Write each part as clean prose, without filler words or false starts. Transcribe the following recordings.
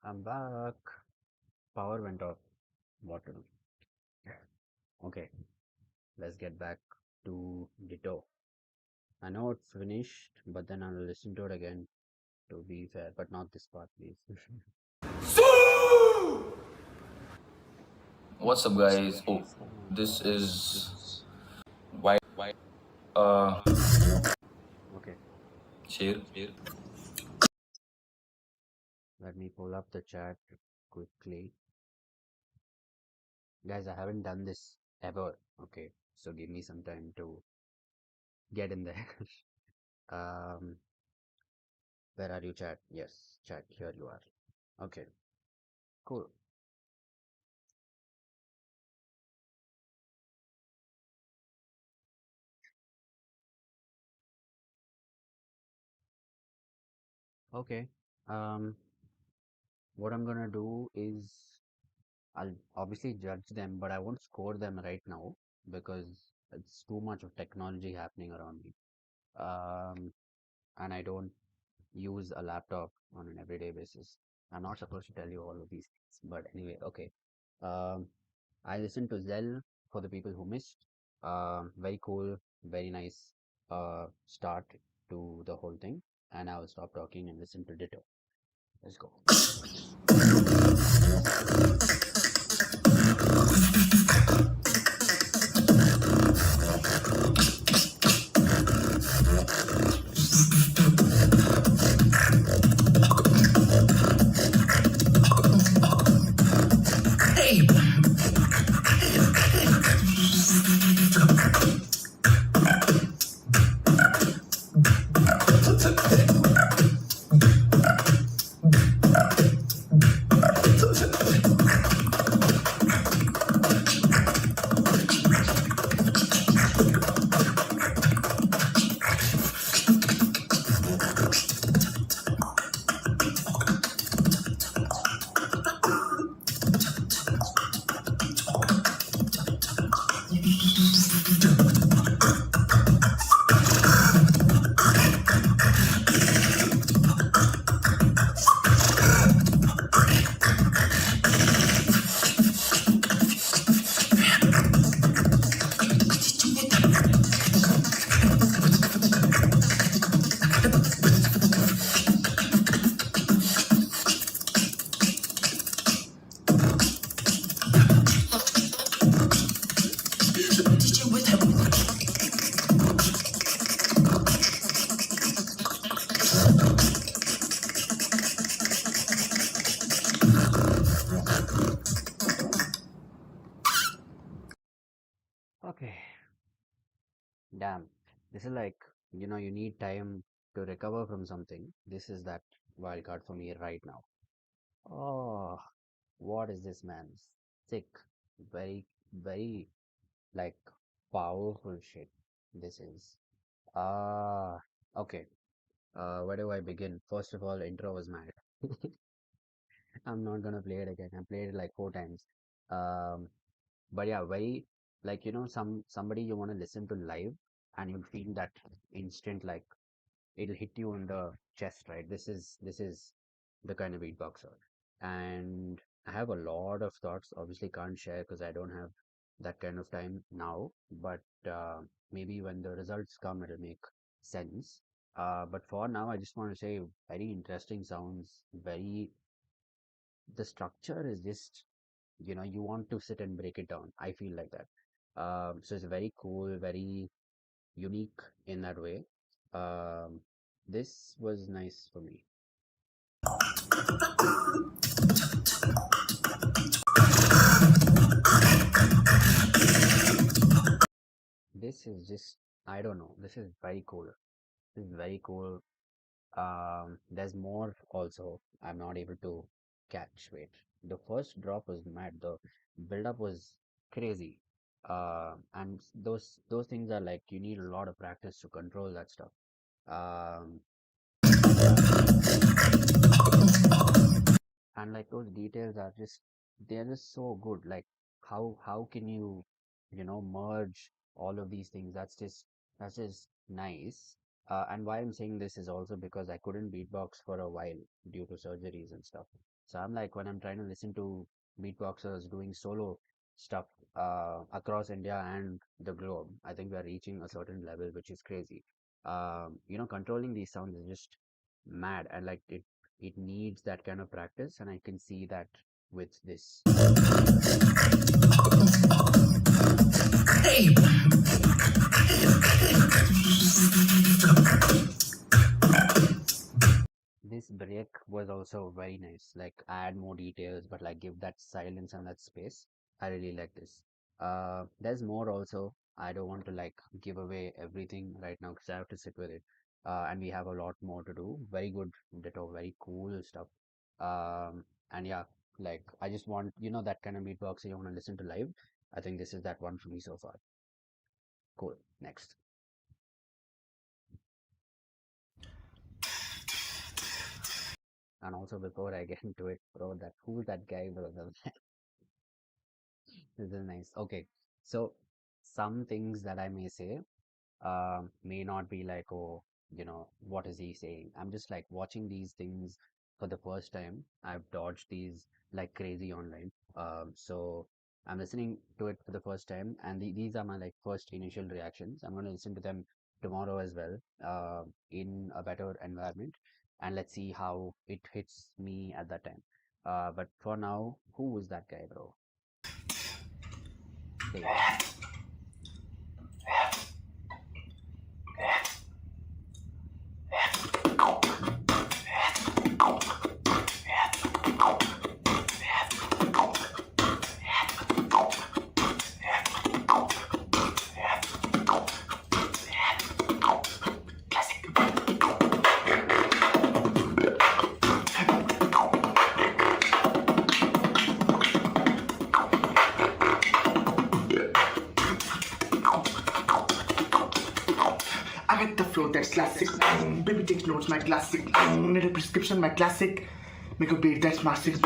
I'm back. Power went off. Bottle. Okay, let's get back to Ditto. I know it's finished, but then I'll listen to it again to be fair, but not this part, please. What's up, guys? Oh, Oh my this god. is Wild. Uh, Okay, Share. let me pull up the chat quickly. Guys, I haven't done this ever. Okay, so give me some time to get in there. um, where are you, chat? Yes, chat, here you are. Okay, cool. Okay, um, what I'm gonna do is I'll obviously judge them, but I won't score them right now because it's too much of technology happening around me. Um, and I don't use a laptop on an everyday basis. I'm not supposed to tell you all of these things, but anyway, okay. Um, I listened to Zell for the people who missed. Very cool, very nice start to the whole thing. And I will stop talking and listen to Ditto. Let's go. Okay, damn. This is like, you need time to recover from something. This is that wild card for me right now. Oh, what is this, man? Sick. Very, very, like, powerful shit. This is. Okay. Where do I begin? First of all, intro was mad. I'm not gonna play it again. I played it like 4 times. Um, but yeah, very like somebody you want to listen to live, and you'll feel that instant, like it'll hit you in the chest, right? This is the kind of beatboxer, and I have a lot of thoughts. Obviously, can't share because I don't have that kind of time now. But maybe when the results come, it'll make sense. But for now, I just want to say very interesting sounds. Very the structure is just you want to sit and break it down. I feel like that. So it's very cool, very unique in that way. Um, this was nice for me. This is just, I don't know. This is very cool. This is very cool. There's more also. I'm not able to catch. Wait, the first drop was mad. The build up was crazy. And those things are like you need a lot of practice to control that stuff. Um, yeah, and like those details are just they're just so good. Like how can you merge all of these things? That's just nice. And why I'm saying this is also because I couldn't beatbox for a while due to surgeries and stuff. So I'm like, when I'm trying to listen to beatboxers doing solo stuff across India and the globe, I think we are reaching a certain level, which is crazy. Controlling these sounds is just mad, and like it needs that kind of practice, and I can see that with this. This break was also very nice. Like add more details, but like give that silence and that space. I really like this. There's more also. I don't want to like give away everything right now because I have to sit with it. And we have a lot more to do. Very good, ditto, very cool stuff. And yeah, like I just want, that kind of beatbox you want to listen to live. I think this is that one for me so far. Cool. Next. And also before I get into it, bro, who's that guy, bro? This is nice. Okay, so some things that I may say may not be like, oh, what is he saying? I'm just like watching these things for the first time. I've dodged these like crazy online. So I'm listening to it for the first time, and these are my like first initial reactions. I'm going to listen to them tomorrow as well, in a better environment, and let's see how it hits me at that time. But for now, who was that guy, bro? Say it. I get the flow that's classic. Baby takes notes, my classic. Need a prescription, my classic. Make a beat that's massive.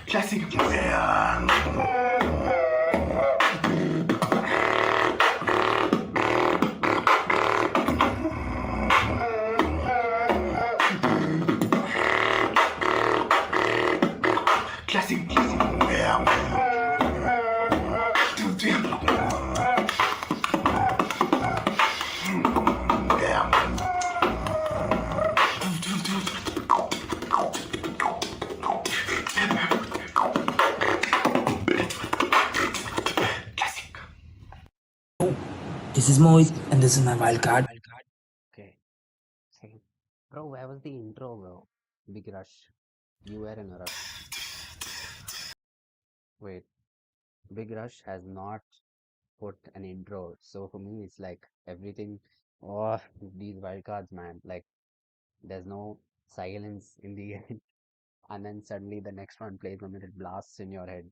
Classic. Classic. This is Mohit, and this is my wildcard. Okay. Second. Bro, where was the intro, bro? Big rush. You were in a rush. Wait, Big Rush has not put an intro. So for me, it's like everything. Oh, these wildcards, man. Like, there's no silence in the end. And then suddenly the next one plays and then it blasts in your head.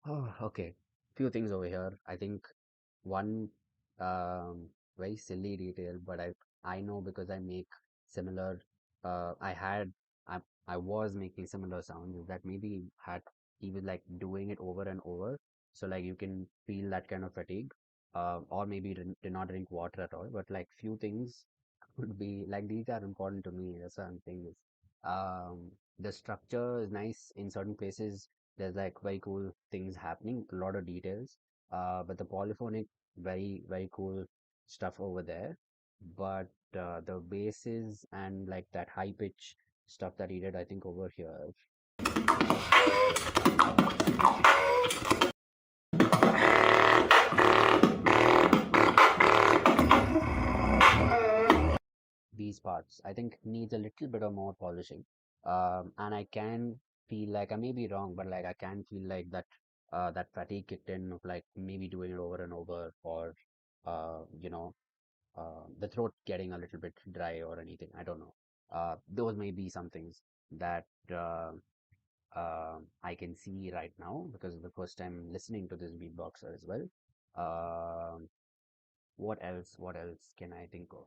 Oh, okay. Few things over here. I think one very silly detail, but I know because I make similar. I had I I was making similar sounds. Is that maybe had he was like doing it over and over, so like you can feel that kind of fatigue. Or maybe did not drink water at all. But like few things could be like these are important to me. That's what I'm saying is, the structure is nice in certain places. There's like very cool things happening, a lot of details. But the polyphonic very cool stuff over there, but the basses and like that high pitch stuff that he did, I think over here, these parts I think needs a little bit of more polishing. And I can feel like I may be wrong, but like I can feel like that fatigue kicked in of like maybe doing it over and over, or uh, you know the throat getting a little bit dry or anything. I don't know. Those may be some things that I can see right now because of the first time listening to this beatboxer as well. Um, what else? What else can I think of?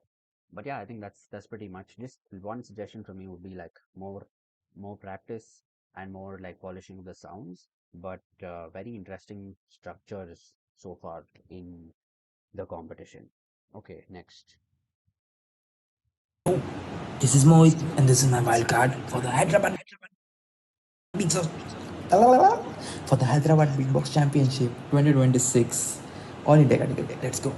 But yeah, I think that's pretty much. Just one suggestion from me would be like more practice. and more like polishing of the sounds, but very interesting structures so far in the competition. Okay, next. This is Mohit, and this is my wild card for the Hyderabad Beatbox. For the Hyderabad Beatbox Championship 2026. All India category. Let's go.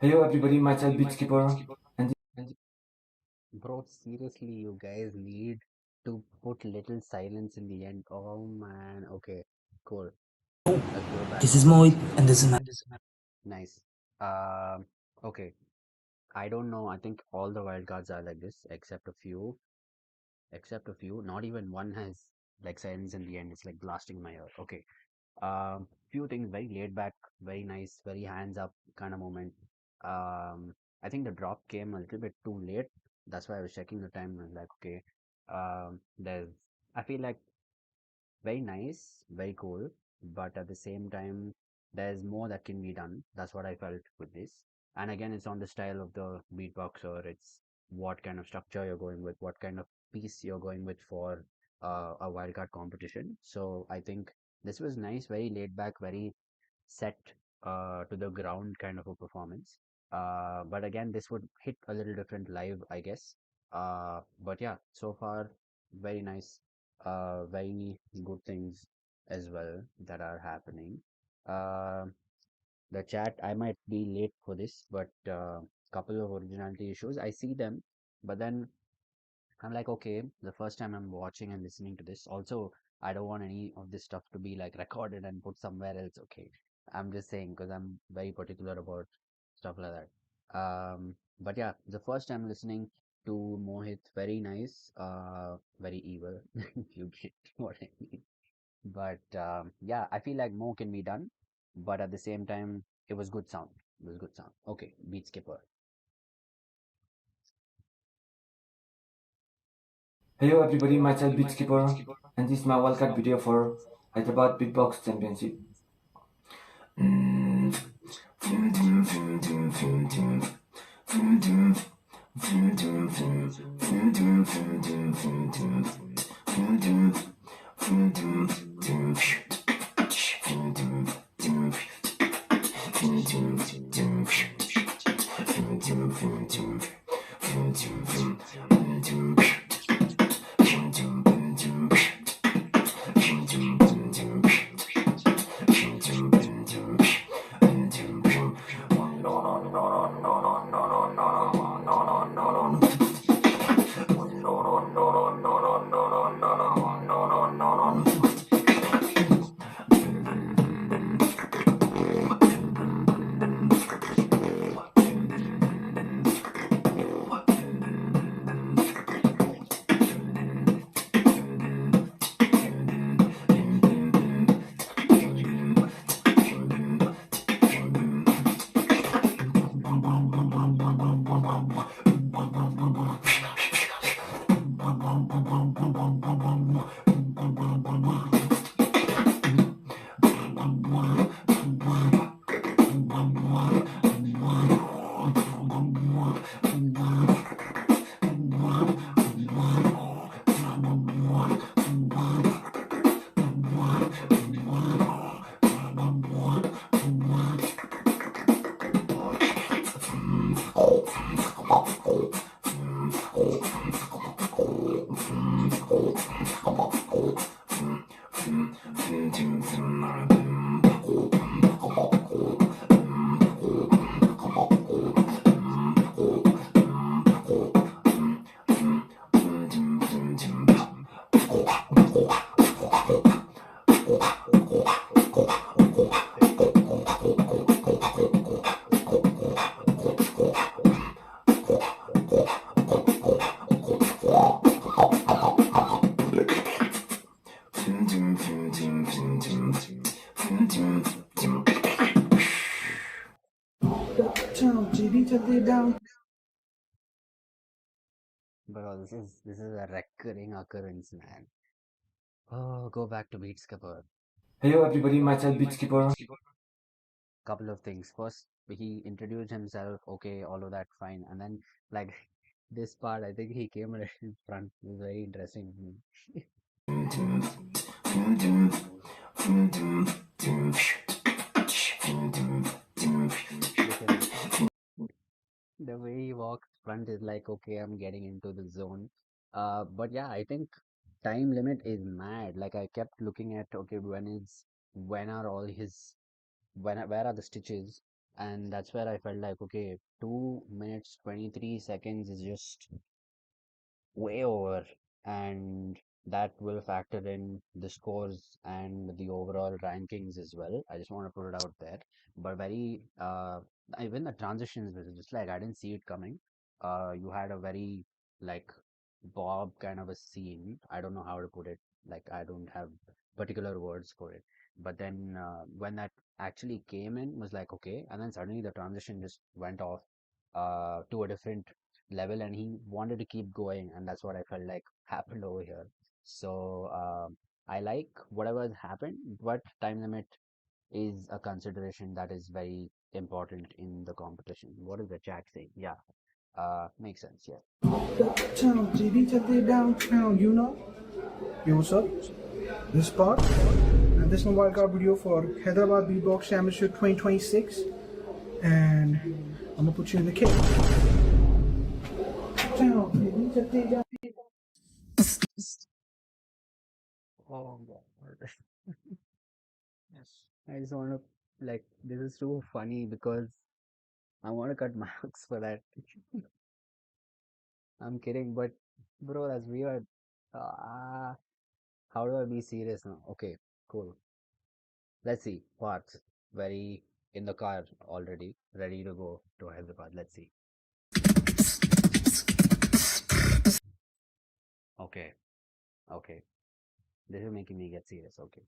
Hello everybody, myself Beatkeeper, and Bro, seriously, you guys need to put little silence in the end. Oh man, okay, cool. Let's go back. This is Mohit, and this is my Nice. Um, okay. I don't know. I think all the wildcards are like this, except a few. Except a few. Not even one has like silence in the end. It's like blasting my ear. Okay. Few things very laid back, very nice, very hands up kind of moment. I think the drop came a little bit too late. That's why I was checking the time and I was like, okay, there's, I feel like very nice, very cool, but at the same time, there's more that can be done. That's what I felt with this. And again, it's on the style of the beatboxer. It's what kind of structure you're going with, what kind of piece you're going with for a wildcard competition. So I think this was nice, very laid back, very set to the ground kind of a performance. But again, this would hit a little different live, I guess. But yeah, so far, very nice, very good things as well that are happening. Uh, the chat, I might be late for this, but couple of originality issues. I see them, but then I'm like, okay, the first time I'm watching and listening to this. Also, I don't want any of this stuff to be like recorded and put somewhere else. Okay. I'm just saying because I'm very particular about stuff like that. But yeah, the first time listening to Mohit, very nice, very evil, if you get what I mean. But yeah, I feel like more can be done, but at the same time, it was good sound. It was good sound. Okay, beat skipper. hello everybody, myself Beatkeeper, and this is my wildcard video for Hyderabad Beatbox Championship. Bro, this is a recurring occurrence, man. Oh, go back to Beat Skipper. Hello everybody, myself Beatkeeper. Couple of things. First, he introduced himself. Okay, all of that fine, and then like this part, I think he came right in front. It was very interesting. Literally, the way he walks front is like, okay, I'm getting into the zone. But yeah, I think time limit is mad. Like I kept looking at, okay, when are all his where are the stitches? And that's where I felt like, okay, 2 minutes 23 seconds is just way over, and that will factor in the scores and the overall rankings as well. I just want to put it out there. But even the transitions was just like I didn't see it coming. You had a very like Bob kind of a scene. I don't know how to put it. Like I don't have particular words for it. But then when that actually came in, was like okay, and then suddenly the transition just went off to a different level, and he wanted to keep going, and that's what I felt like happened over here. So I like whatever has happened, but time limit is a consideration that is very important in the competition. What is the chat saying? Yeah, makes sense. Yeah. Downtown, JD चलते downtown, you know? Yo, what's up? This part, and this is my wildcard video for Hyderabad Beatbox Championship 2026, and I'm gonna put you in the cage. Downtown, JD चलते down. Oh God. Yes. I just want to like this is so funny because I want to cut marks for that. I'm kidding, but bro, that's weird. Uh, how do I be serious now? Okay, cool. Let's see. Parts very in the car already, ready to go to Hyderabad. Let's see. Okay, okay. This is making me get serious. Okay.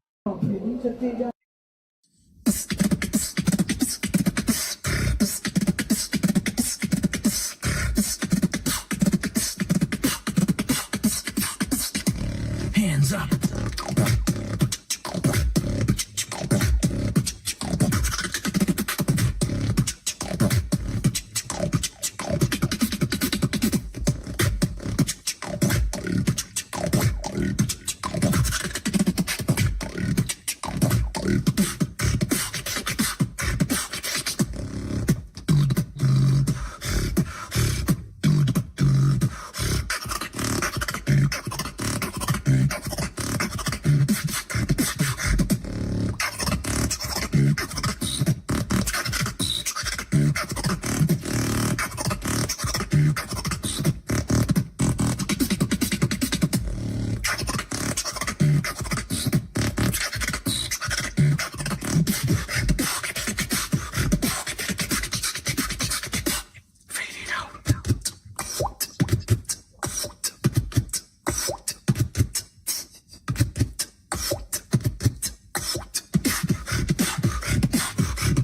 Hands up.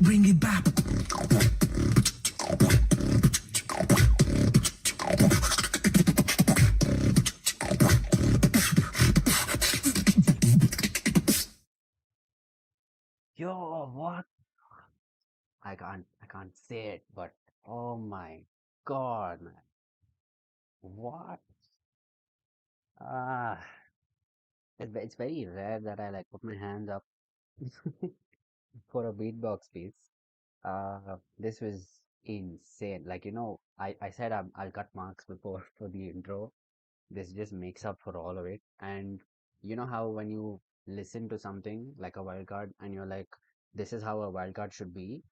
Bring it back. Yo, what? I can't say it, but oh my God, man. What? Ah, it's very rare that I like put my hands up for a beatbox piece. This was insane. Like, I said I'll cut marks before for the intro. This just makes up for all of it. And you know how when you listen to something like a wildcard and you're like, this is how a wildcard should be.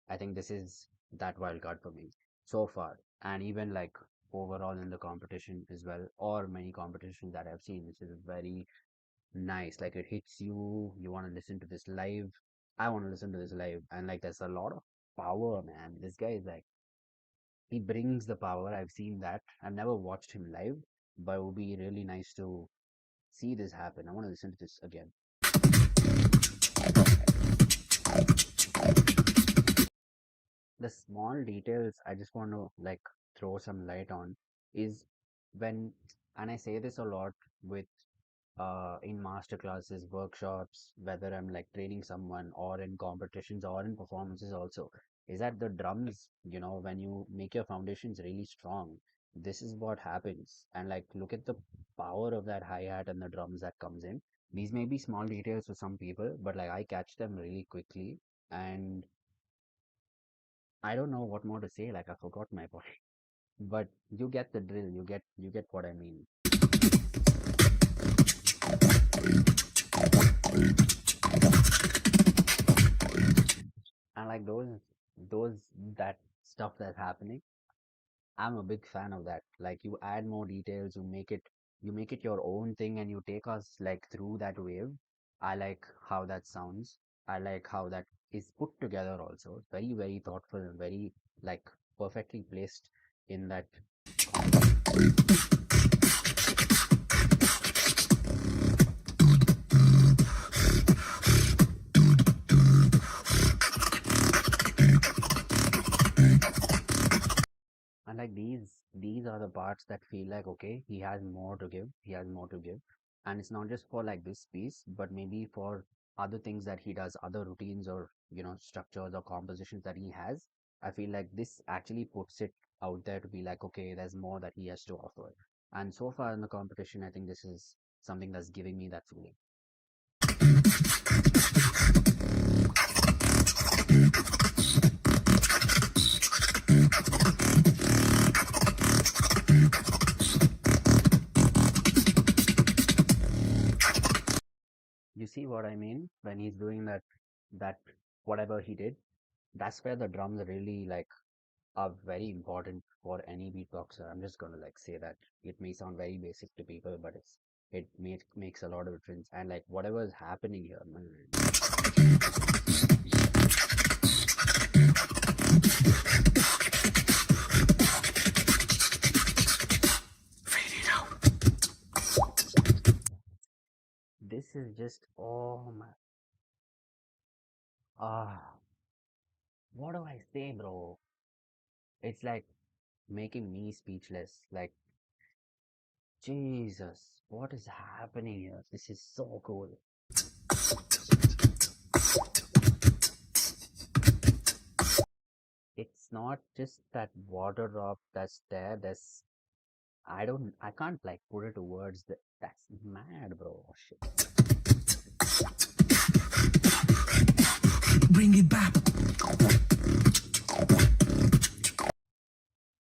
I think this is that wildcard for me so far. And even like overall in the competition as well, or many competitions that I've seen, this is very nice. Like it hits you, you want to listen to this live. I want to listen to this live. And like there's a lot of power, man. This guy is like, he brings the power. I've seen that. I've never watched him live, but it would be really nice to see this happen. I want to listen to this again. the small details I just want to like throw some light on is when, and I say this a lot with in master classes, workshops, whether I'm like training someone or in competitions or in performances also, is that the drums, when you make your foundations really strong, this is what happens. And like, look at the power of that hi-hat and the drums that comes in. These may be small details to some people, but like I catch them really quickly. And I don't know what more to say. Like I forgot my point, but you get the drill. You get what I mean. And like those that stuff that's happening, I'm a big fan of that. Like you add more details, you make it your own thing, and you take us like through that wave. I like how that sounds. I like how that is put together also. Very, very thoughtful and very like perfectly placed in that composition. And like these are the parts that feel like okay, he has more to give. He has more to give. And it's not just for like this piece, but maybe for other things that he does, other routines or structures or compositions that he has. I feel like this actually puts it out there to be like, okay, there's more that he has to offer. And so far in the competition, I think this is something that's giving me that feeling. You see what I mean? When he's doing that whatever he did, that's where the drums really like are very important for any beatboxer. I'm just gonna like say that it may sound very basic to people, but it makes a lot of difference. And like whatever is happening here, man, this is just oh my ah, what do I say, bro? It's like making me speechless. Like Jesus, what is happening here? This is so cool. It's not just that water drop that's there. I can't like put it to words. That's mad, bro. Oh, shit. Bring it back.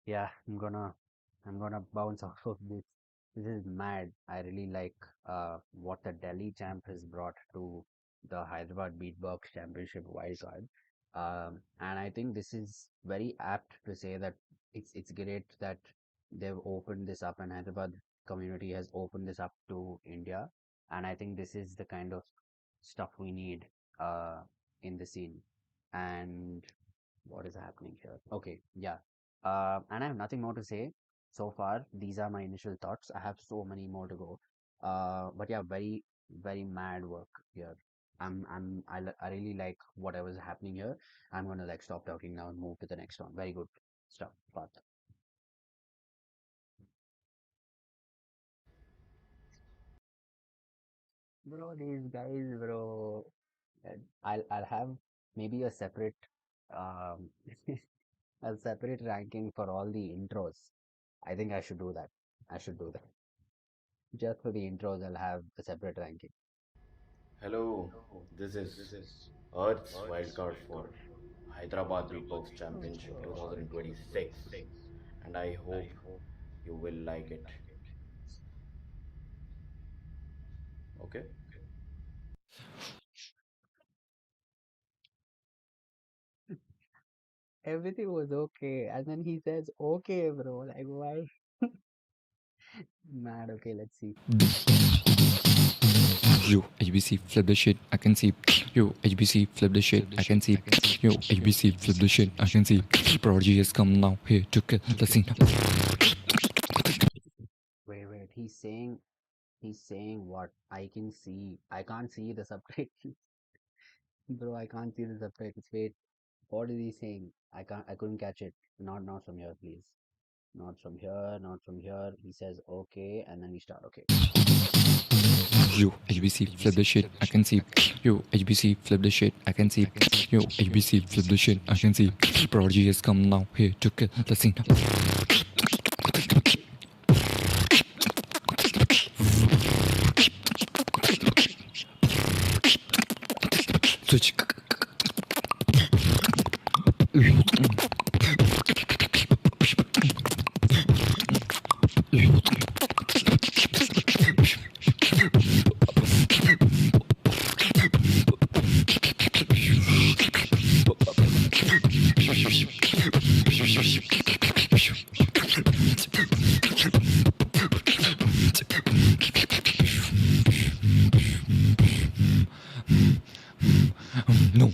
Yeah, I'm gonna bounce off of this. This is mad. I really like what the Delhi champ has brought to the Hyderabad Beatbox Championship wildcard. And I think this is very apt to say that it's great that they've opened this up and Hyderabad community has opened this up to India. And I think this is the kind of stuff we need uh in the scene. And what is happening here? Okay, yeah. And I have nothing more to say so far. These are my initial thoughts. I have so many more to go. But yeah, very, very mad work here. I really like whatever's happening here. I'm gonna like stop talking now and move to the next one. Very good stuff, Path. Bro, these guys, bro. I'll have maybe a separate um a separate ranking for all the intros. I think I should do that. I should do that. Just for the intros, I'll have a separate ranking. Hello, this is Earth's Wildcard for Hyderabad Beatbox Championship 2026, and I hope you will like it. Okay? Everything was okay, and then he says, "Okay, bro." Like, why? Mad. Okay, let's see. Yo, HBC, flip the shit, I can see. Yo, HBC, flip the shit, I can see. Yo, HBC, flip the shit, I can see. Prodigy has come now, here to kill the scene. Wait. He's saying what? I can see. I can't see the subtitles, bro. I can't see the subtitles. Wait. What is he saying? I couldn't catch it. Not from here, please. Not from here, not from here. He says okay, and then we start. Okay. You HBC flip the shit, I can see. You HBC flip the shit, I can see. You HBC flip the shit, I can see. Prodigy has come now here to kill the scene. Switch. No.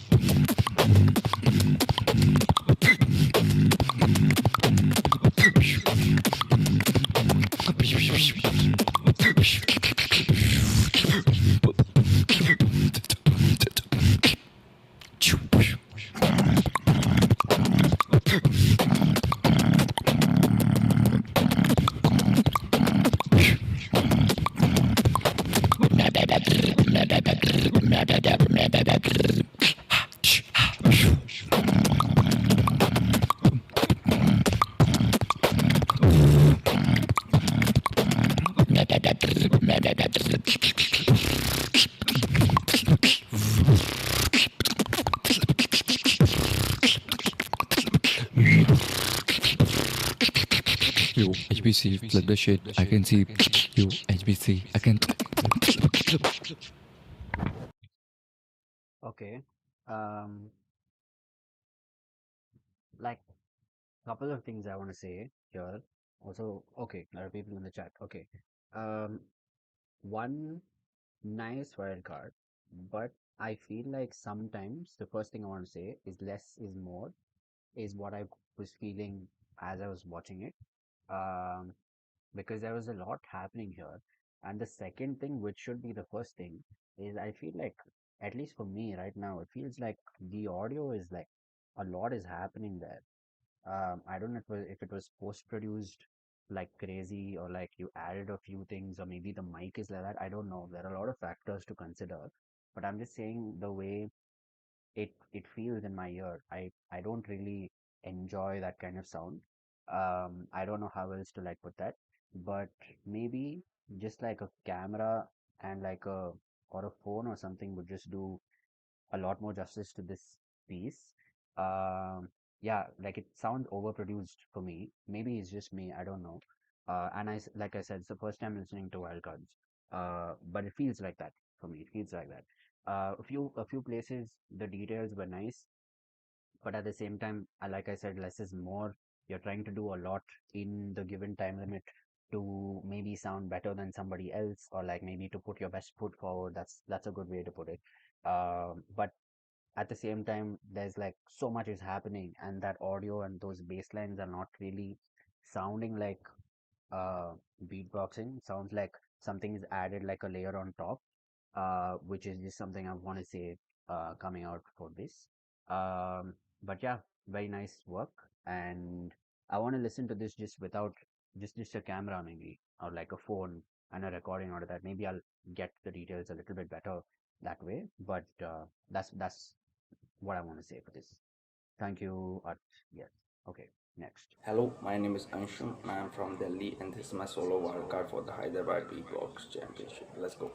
You HBC flip the shit, I can see. You HBC, I can. Okay. Um, like couple of things I want to say here. Also, okay, there are people in the chat. Okay. Um, one nice wild card, but I feel like sometimes the first thing I want to say is less is more, is what I was feeling as I was watching it. Um, because there was a lot happening here. And the second thing, which should be the first thing, is I feel like, at least for me right now, it feels like the audio is like a lot is happening there. I don't know if it was post-produced like crazy, or like you added a few things, or maybe the mic is like that. I don't know. There are a lot of factors to consider, but I'm just saying the way it feels in my ear. I don't really enjoy that kind of sound. I don't know how else to like put that, but maybe just like a camera and like a or a phone or something would just do a lot more justice to this piece. Yeah, like it sounds overproduced for me. Maybe it's just me. I don't know. Like I said, it's the first time listening to Wildcards. But it feels like that for me. It feels like that. A few places the details were nice, but at the same time, like I said, less is more. You're trying to do a lot in the given time limit to maybe sound better than somebody else, or like maybe to put your best foot forward. That's a good way to put it. But at the same time, there's like so much is happening, and that audio and those bass lines are not really sounding like uh, beatboxing. Sounds like something is added like a layer on top, which is just something I want to say coming out for this. But yeah, very nice work, and I want to listen to this just without just a camera maybe, or like a phone and a recording out of that. Maybe I'll get the details a little bit better that way. But that's what I want to say for this. Thank you. Yes. Okay. Next. Hello, my name is Anshum and I'm from Delhi and this is my solo wildcard for the Hyderabad Beatbox Championship. Let's go.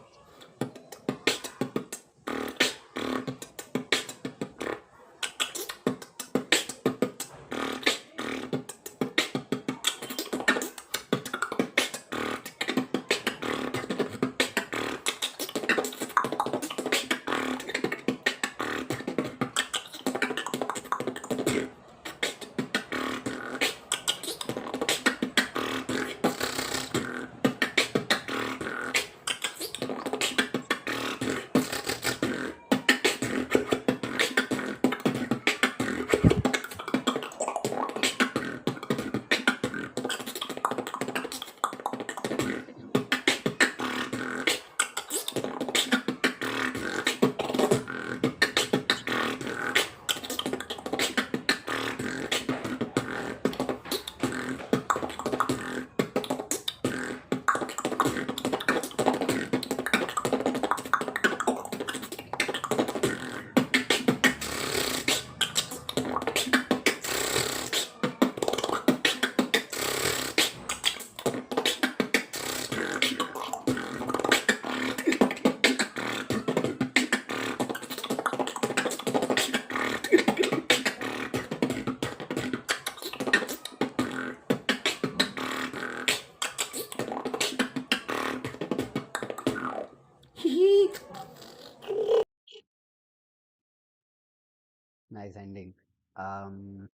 nice ending. Um,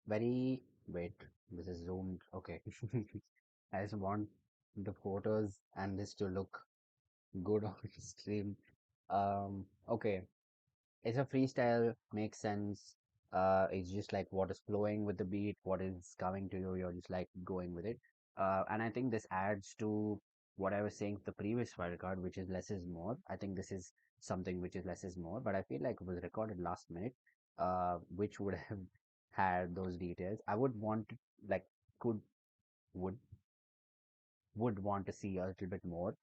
very wait, this is zoomed. Okay. I just want the photos and this to look good on stream. Okay. It's a freestyle, makes sense. It's just like what is flowing with the beat, what is coming to you, you're just like going with it. And I think this adds to what I was saying the previous wildcard, which is less is more. I think this is something which is less is more, but I feel like it was recorded last minute, which would have had those details. I would want to, like, could would would want to see a little bit more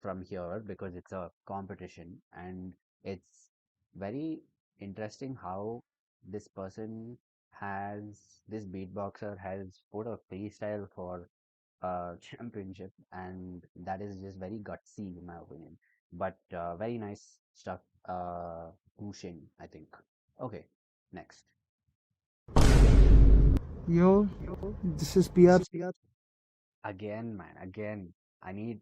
from here because it's a competition, and it's very interesting how this person has this beatboxer has put a freestyle for a championship, and that is just very gutsy in my opinion, but very nice stuff. Pushing, I think. Okay, next. Yo, this is PR Again, man, again, I need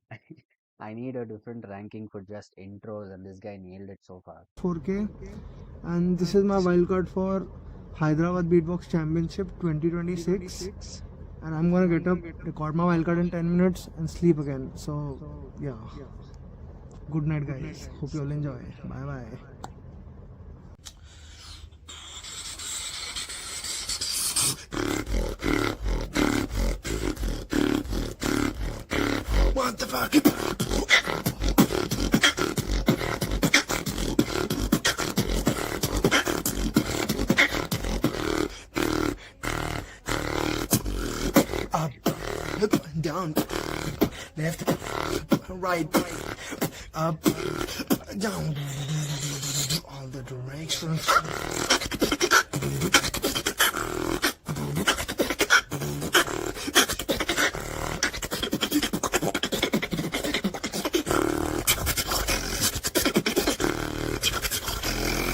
I need a different ranking for just intros, and this guy nailed it so far. 4K, and this is my wildcard for Hyderabad Beatbox Championship 2026. And I'm gonna get up, record my wildcard in 10 minutes, and sleep again. So, yeah. Good night, guys. Hope you all enjoy. Bye bye. What the fuck? Up, down, left, right, up, down, all the directions.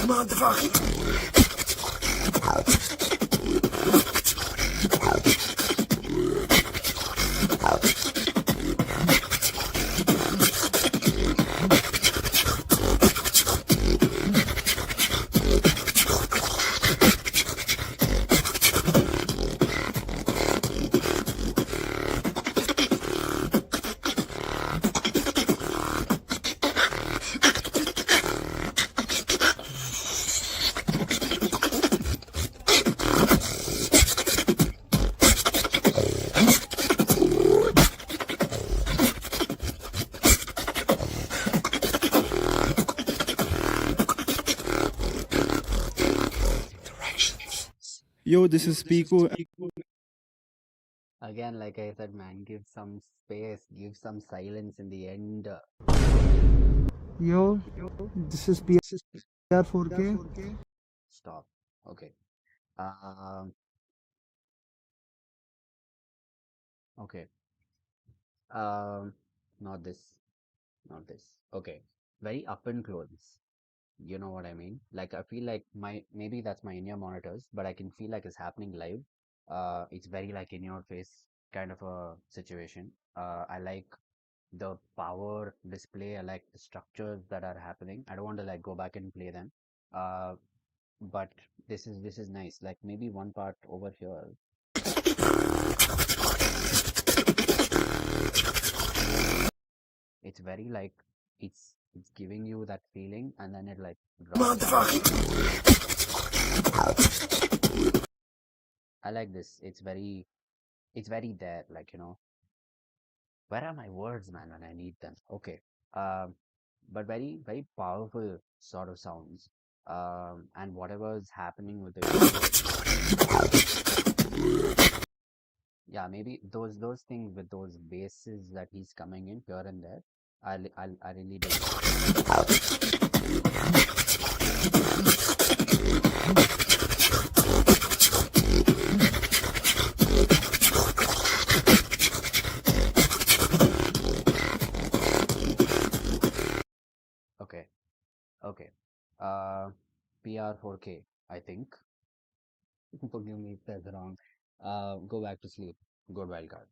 Motherfucker. Yo, this is Pico. Again, like I said, man, give some space, give some silence in the end. Yo, this is PR 4K. Stop. Okay. Um. Okay. Um. Not this. Not this. Okay. Very up and close. You know what I mean? Like I feel like maybe that's my in-ear monitors, but I can feel like it's happening live. It's very like in your face kind of a situation. I like the power display. I like the structures that are happening. I don't want to like go back and play them. Uh, but this is nice. Like maybe one part over here. It's very like it's giving you that feeling, and then it like drops. I like this. It's very there. Like where are my words, man, when I need them? Okay. Um, but very very powerful sort of sounds. And whatever is happening with the yeah, maybe those things with those basses that he's coming in here and there. I really dig it. Okay, okay. Uh, PR4K, I think. Forgive me if that's wrong. Go back to sleep. Good wildcard.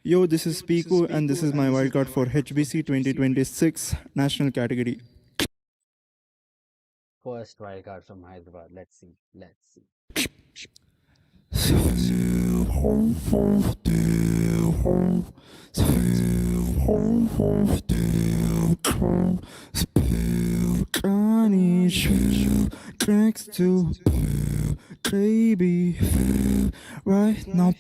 Yo, this is Pico, and this is my wildcard for HBC 2026 national category. first wildcard from Hyderabad. Let's see. Let's see. Tracks to baby right now.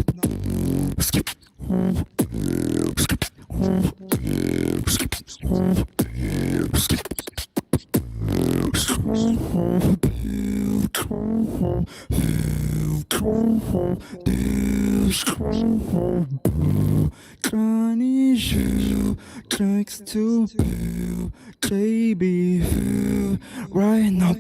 Tracks to baby right now.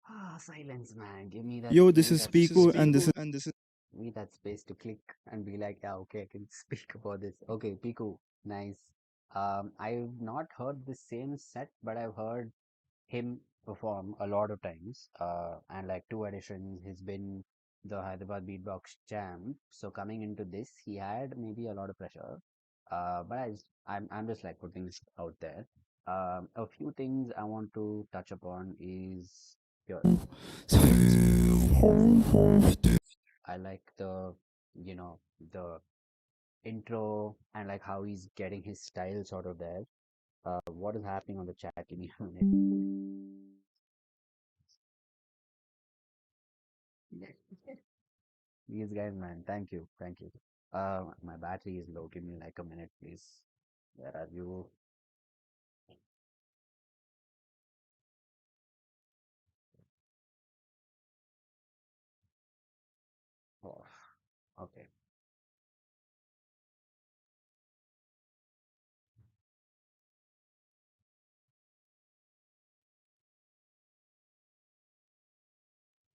Ah, silence, man. Yo, Give this me is that space. Pico, and this is. Give me that space to click and be like, yeah, okay, I can speak about this. Okay, Piku, nice. I've not heard the same set, but I've heard him perform a lot of times. And like two editions, he's been the Hyderabad Beatbox champ. So coming into this, he had maybe a lot of pressure. But I'm just like putting this out there. A few things I want to touch upon is here. I like the intro and like how he's getting his style sort of there. What is happening on the chat? Give me a minute. These guys, man, thank you, thank you. My battery is low. Give me like a minute, please. Where are you? Oh, okay,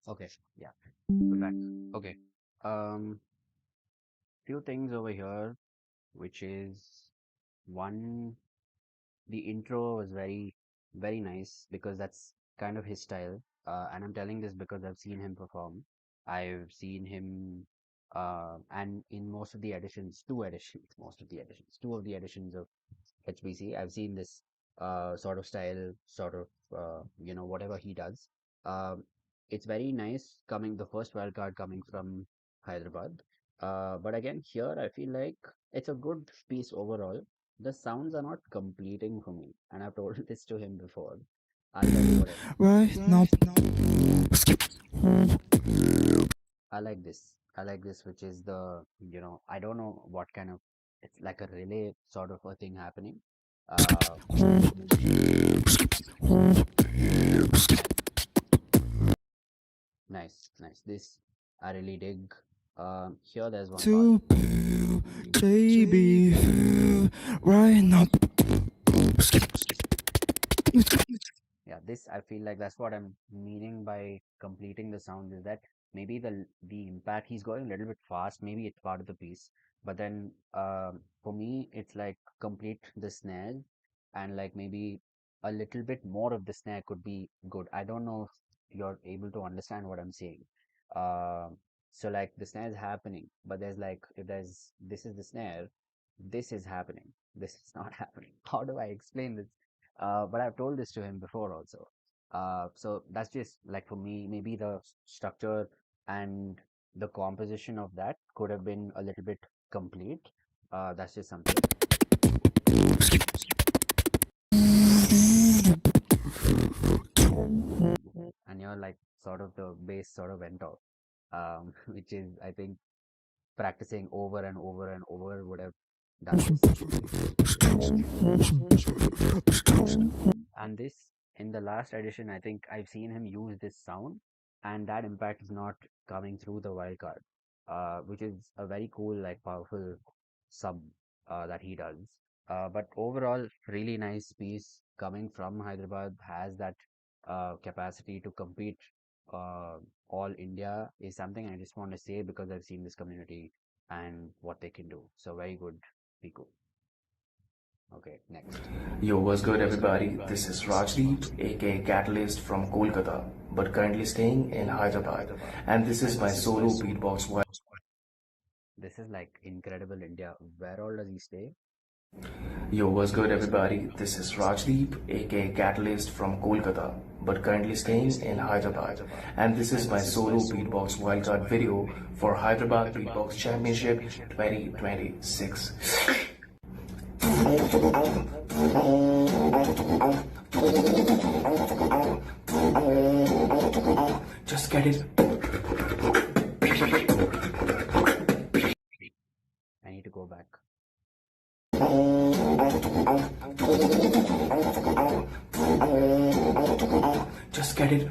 okay, yeah, we're back. Okay, um, few things over here, which is one, the intro was very nice because that's kind of his style. And I'm telling this because I've seen him perform. I've seen him, and in most of the editions, two of the editions of HBC, I've seen this sort of style, sort of whatever he does. Um, it's very nice coming the first wild card coming from Hyderabad. But again, here I feel like it's a good piece overall. The sounds are not completing for me, and I've told this to him before. I'll tell you what Right now. I like this, which is I don't know what kind of, it's like a relay sort of a thing happening. Uh, Nice, nice. This I really dig. Here there's one part. To baby right now. Yeah, this I feel like that's what I'm meaning by completing the sound is that maybe the impact he's going a little bit fast. Maybe it's part of the piece, but then for me it's like complete the snares and like maybe a little bit more of the snare could be good. I don't know if you're able to understand what I'm saying. Um, so like the snare is happening, but there's like if there's this is the snare, this is happening. This is not happening. How do I explain this? But I've told this to him before also. So that's just like for me, maybe the structure and the composition of that could have been a little bit complete. That's just something. And you're like sort of the bass sort of went off, which is I think practicing over and over and over would have done this. And this in the last edition, I think I've seen him use this sound, and that impact is not coming through the wildcard. which is a very cool, like powerful sub that he does. But overall, really nice piece coming from Hyderabad, has that capacity to compete all India is something I just want to say because I've seen this community and what they can do. So very good, Piku. Okay, next. Yo, what's good, everybody? This is Rajdeep, aka Catalyst from Kolkata, but currently staying in Hyderabad. And this is my solo beatbox. This is like incredible India. Where all does he stay? Yo, what's good, everybody? This is Rajdeep, aka Catalyst from Kolkata, but currently staying in Hyderabad. And this is my solo beatbox wildcard video for Hyderabad Beatbox Championship 2026. Just get it. I need to go back. Just get it.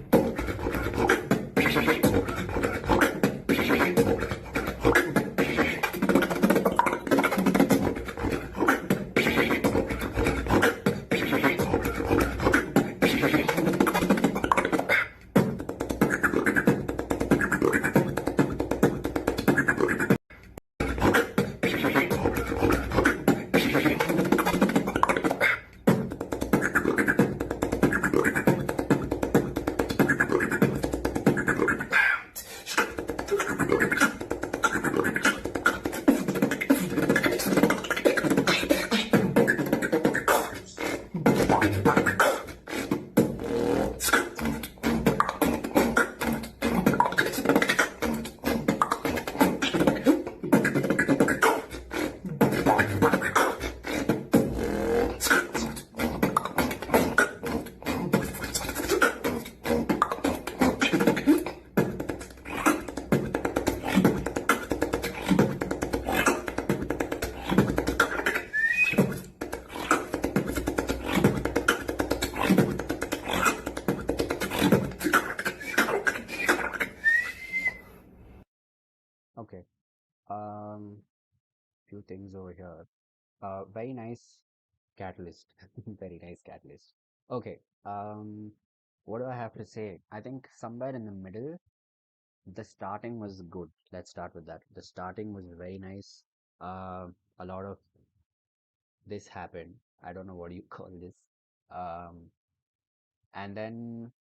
Okay. Few things over here. Very nice catalyst. Very nice catalyst. Okay. What do I have to say? I think somewhere in the middle, the starting was good. Let's start with that. The starting was very nice. A lot of this happened. I don't know what you call this. Um, and then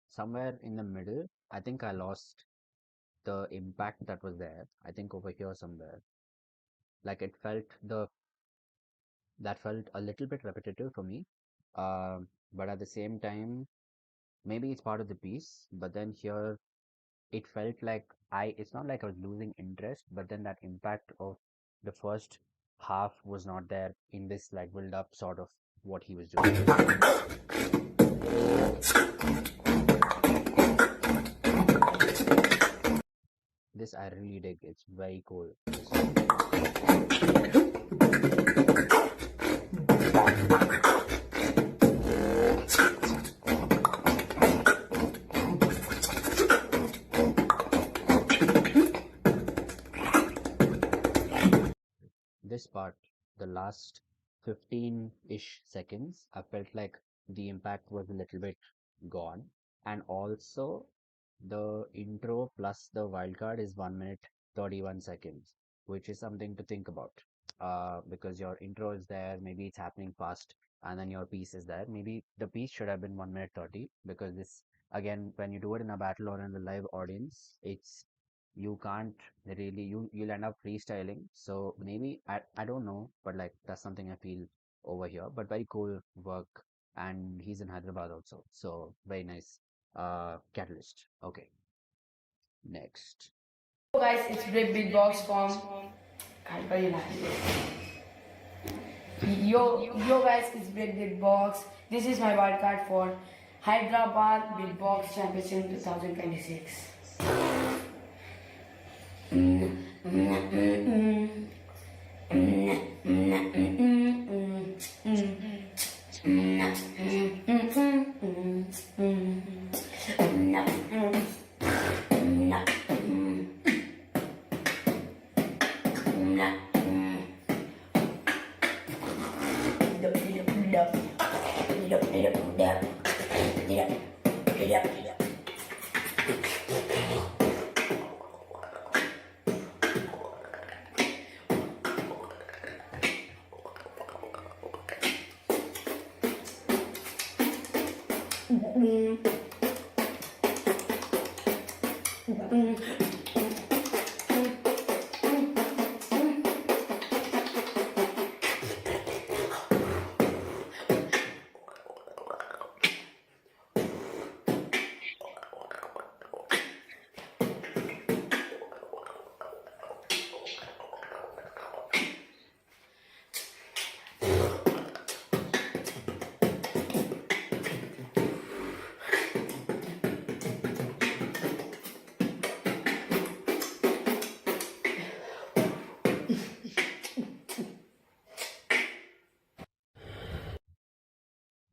somewhere in the middle, I think I lost the impact that was there. I think over here somewhere, like it felt that felt a little bit repetitive for me. But at the same time, maybe it's part of the piece. But then here, it felt like it's not like I was losing interest, but then that impact of the first half was not there in this like build up sort of what he was doing. This I really dig. It's very cool. This part, the last 15-ish seconds, I felt like the impact was a little bit gone. And also, the intro plus the wildcard is 1 minute 31 seconds, which is something to think about. Because your intro is there, maybe it's happening fast, and then your piece is there. Maybe the piece should have been 1 minute 30, because this, again, when you do it in a battle or in the live audience, you can't really, you'll end up freestyling. So maybe, I don't know, but like that's something I feel over here. But very cool work, and he's in Hyderabad also, so very nice. Catalyst. Okay, next. Hello guys, it's Break Beatbox from Yo guys, it's Break Beatbox. This is my wildcard for Hyderabad Beatbox Championship 2026.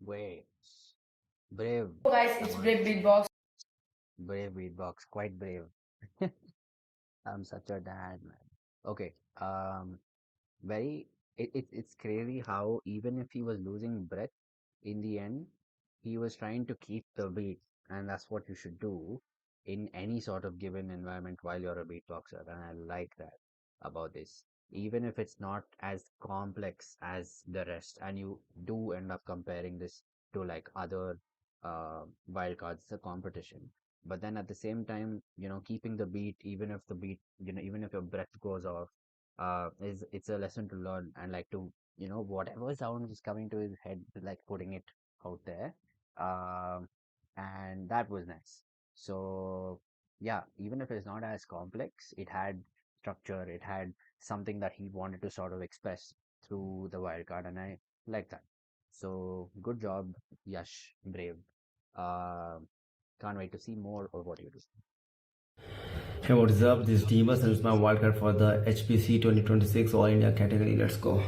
Wait. Brave. So guys, it's Someone. Brave Beatbox. Brave beatbox. Quite brave. I'm such a dad, man. Okay. Very. It's crazy how even if he was losing breath, in the end, he was trying to keep the beat, and that's what you should do in any sort of given environment while you're a beatboxer. And I like that about this. Even if it's not as complex as the rest, and you do end up comparing this to like other wildcards, it's a competition. But then at the same time, keeping the beat, even if the beat, even if your breath goes off, is it's a lesson to learn and like to whatever sound is coming to his head, like putting it out there. Um, and that was nice. So, yeah, even if it's not as complex, it had structure, it had something that he wanted to sort of express through the wild card, and I like that. So, good job, Yash, brave. Uh, can't wait to see more of what you do. Hey, what's up? This is Demas and it's my wildcard for the HPC 2026 All India category. Let's go.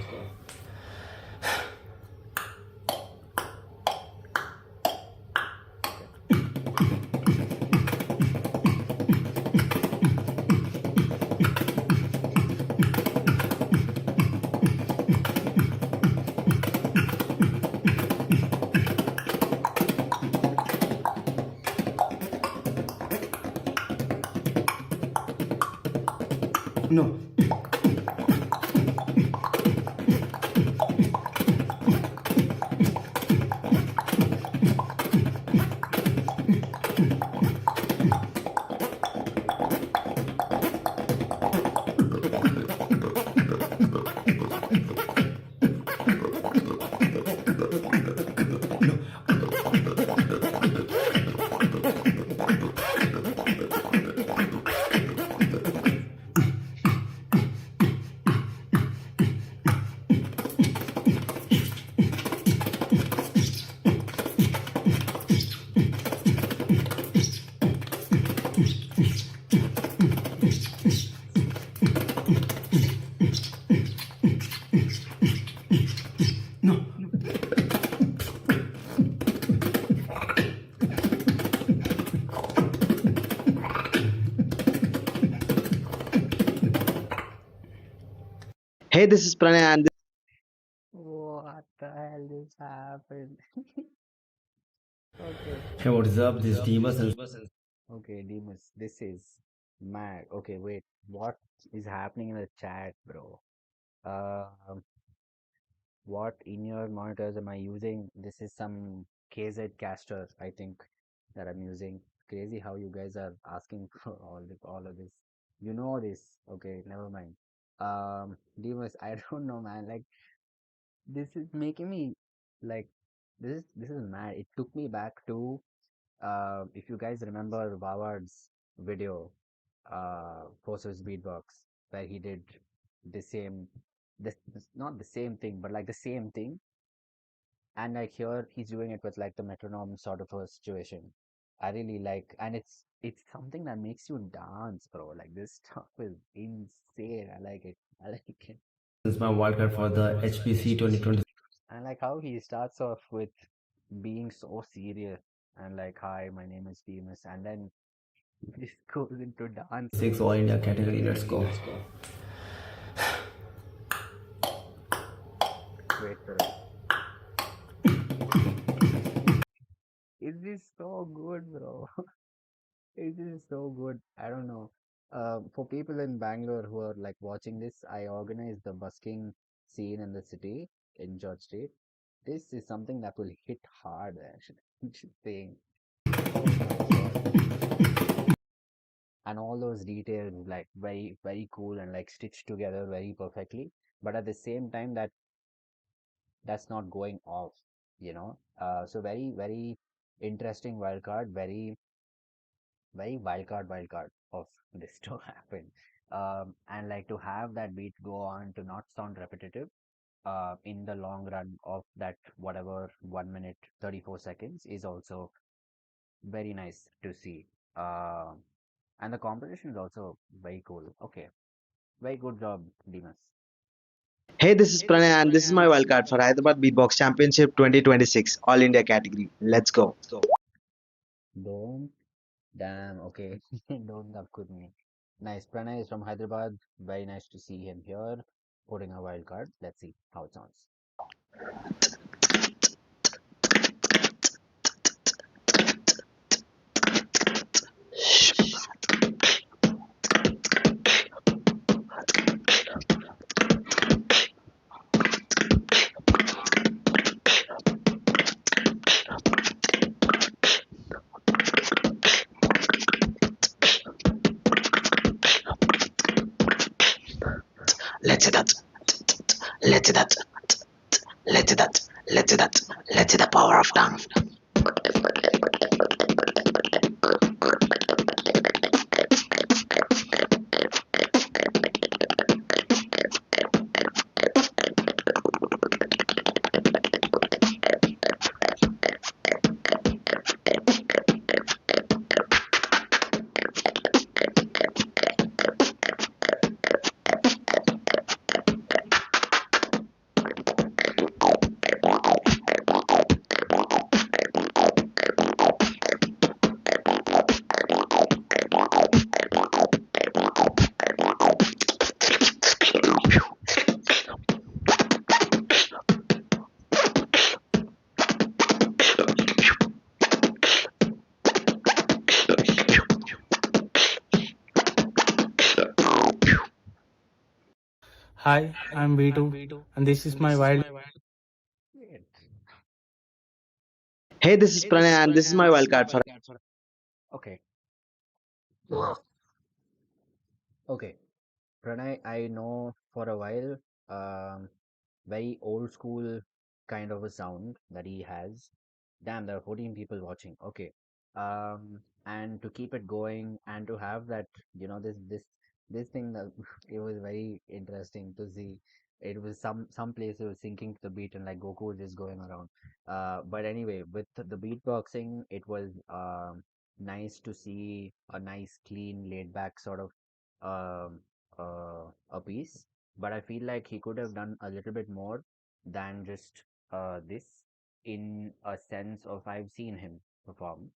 No. Hey, this is Pranay, and What the hell just happened? Okay. Hey, what's up? This is Demas and Okay, Demus, this is mad. Okay, wait, what is happening in the chat, bro? What in-ear monitors am I using? This is some KZ caster, I think, that I'm using. Crazy how you guys are asking for all of this. You know this. Okay, never mind. Demus, I don't know, man. Like, this is making me like this is mad. It took me back to if you guys remember Wildcards video, Forces Beatbox, where he did the same, this not the same thing, but like the same thing, and like here he's doing it with like the metronome sort of a situation. I really like, and it's something that makes you dance, bro. Like this stuff is insane. I like it. I like it. it's my wildcard for the HPC 2026. And like how he starts off with being so serious and like, hi, my name is Demus, and then this goes into dance. All India category. Let's go. Wait for it. is so good, bro. It is so good. I don't know. For people in Bangalore who are like watching this, I organized the busking scene in the city in George Street. This is something that will hit hard, actually. Just saying. Oh my God. And all those details, like very, very cool and like stitched together very perfectly. But at the same time, that's not going off, you know. So very, very interesting wild card. Very wild card of this to happen. And like to have that beat go on to not sound repetitive in the long run of that whatever 1 minute 34 seconds is also very nice to see. And the competition is also very cool. Okay, very good job, Demas. Hey, this is Pranay, and this is my wildcard for Hyderabad Beatbox Championship 2026 All India category. Let's go. Don't damn okay. Don't up with me. Nice. Pranay is from Hyderabad. Very nice to see him here. Putting a wild card. Let's see how it sounds. Let's see that. Let's see that. Let's see that. Let's see that. Let's see the power of tongue. Hi, I'm V2, and this is my wild. Shit. Hey, this is Pranay, and this is my wildcard for. Okay. Okay. Pranay, I know for a while, very old school kind of a sound that he has. Damn, there are 14 people watching. Okay. And to keep it going and to have that, this thing that it was very interesting to see. It was some place it was syncing to the beat and like Goku was just going around. But anyway, with the beatboxing, it was nice to see a nice, clean, laid back sort of um a piece, but I feel like he could have done a little bit more than just this in a sense of I've seen him perform.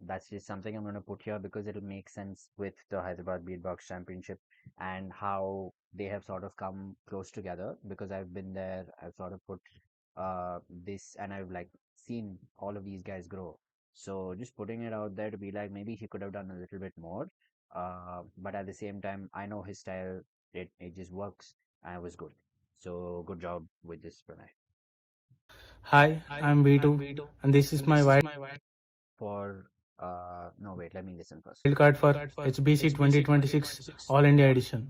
That's just something I'm going to put here because it'll make sense with the Hyderabad Beatbox Championship and how they have sort of come close together because I've been there. I've sort of put this and I've like seen all of these guys grow. So just putting it out there to be like maybe he could have done a little bit more, but at the same time, I know his style. It just works, and it was good. So good job with this, Pranay. Hi, I'm V2, and this is my wild For no wait, let me listen first. card for HBC 2026 All India edition.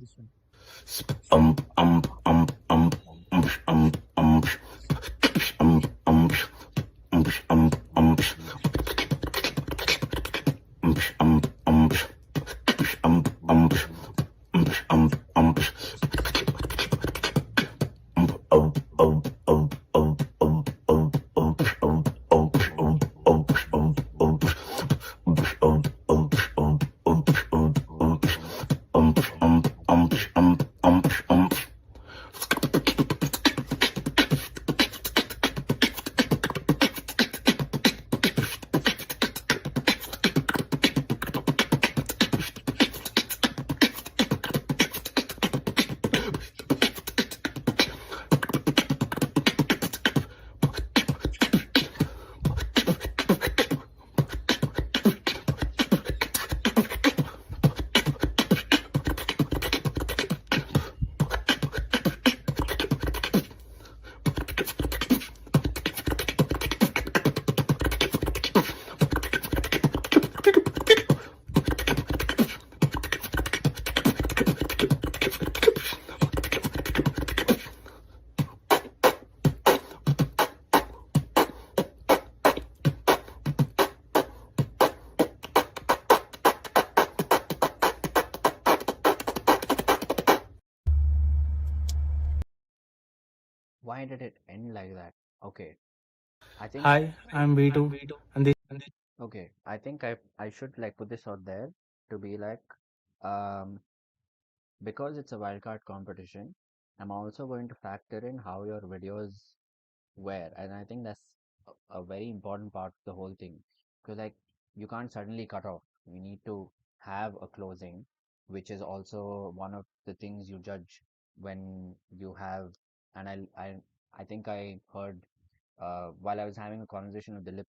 Why did it end like that? Okay, I think Hi, I'm V2, and this okay, I think I should like put this out there to be like um because it's a wildcard competition, I'm also going to factor in how your videos were, and I think that's a very important part of the whole thing because like you can't suddenly cut off. You need to have a closing, which is also one of the things you judge when you have. And I think I heard while I was having a conversation with Dilip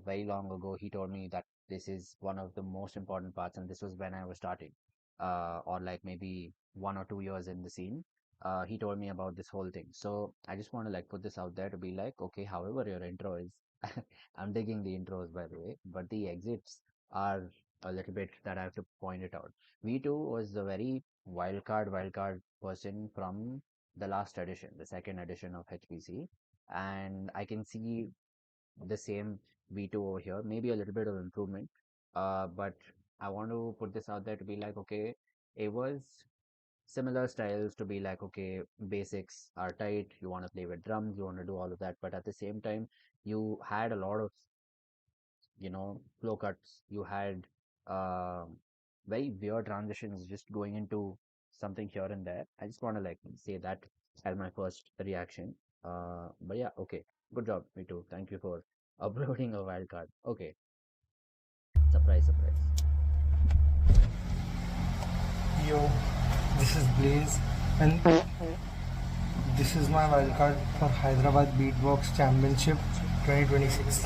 very long ago, he told me that this is one of the most important parts, and this was when I was starting, or like maybe 1 or 2 years in the scene. He told me about this whole thing. So I just want to like put this out there to be like, okay, however your intro is, I'm digging the intros by the way, but the exits are a little bit that I have to point it out. V2 was the very wildcard person from the last edition, the second edition of HPC, and I can see the same V2 over here, maybe a little bit of improvement. But I want to put this out there to be like, okay, it was similar styles to be like, okay, basics are tight, you want to play with drums, you want to do all of that, but at the same time, you had a lot of, flow cuts, you had uh, very weird transitions just going into something here and there. I just want to like say that as my first reaction. But yeah, okay, good job, me too. Thank you for uploading a wild card. Okay, surprise, surprise. yo, this is Blaze, and this is my wildcard for Hyderabad Beatbox Championship 2026.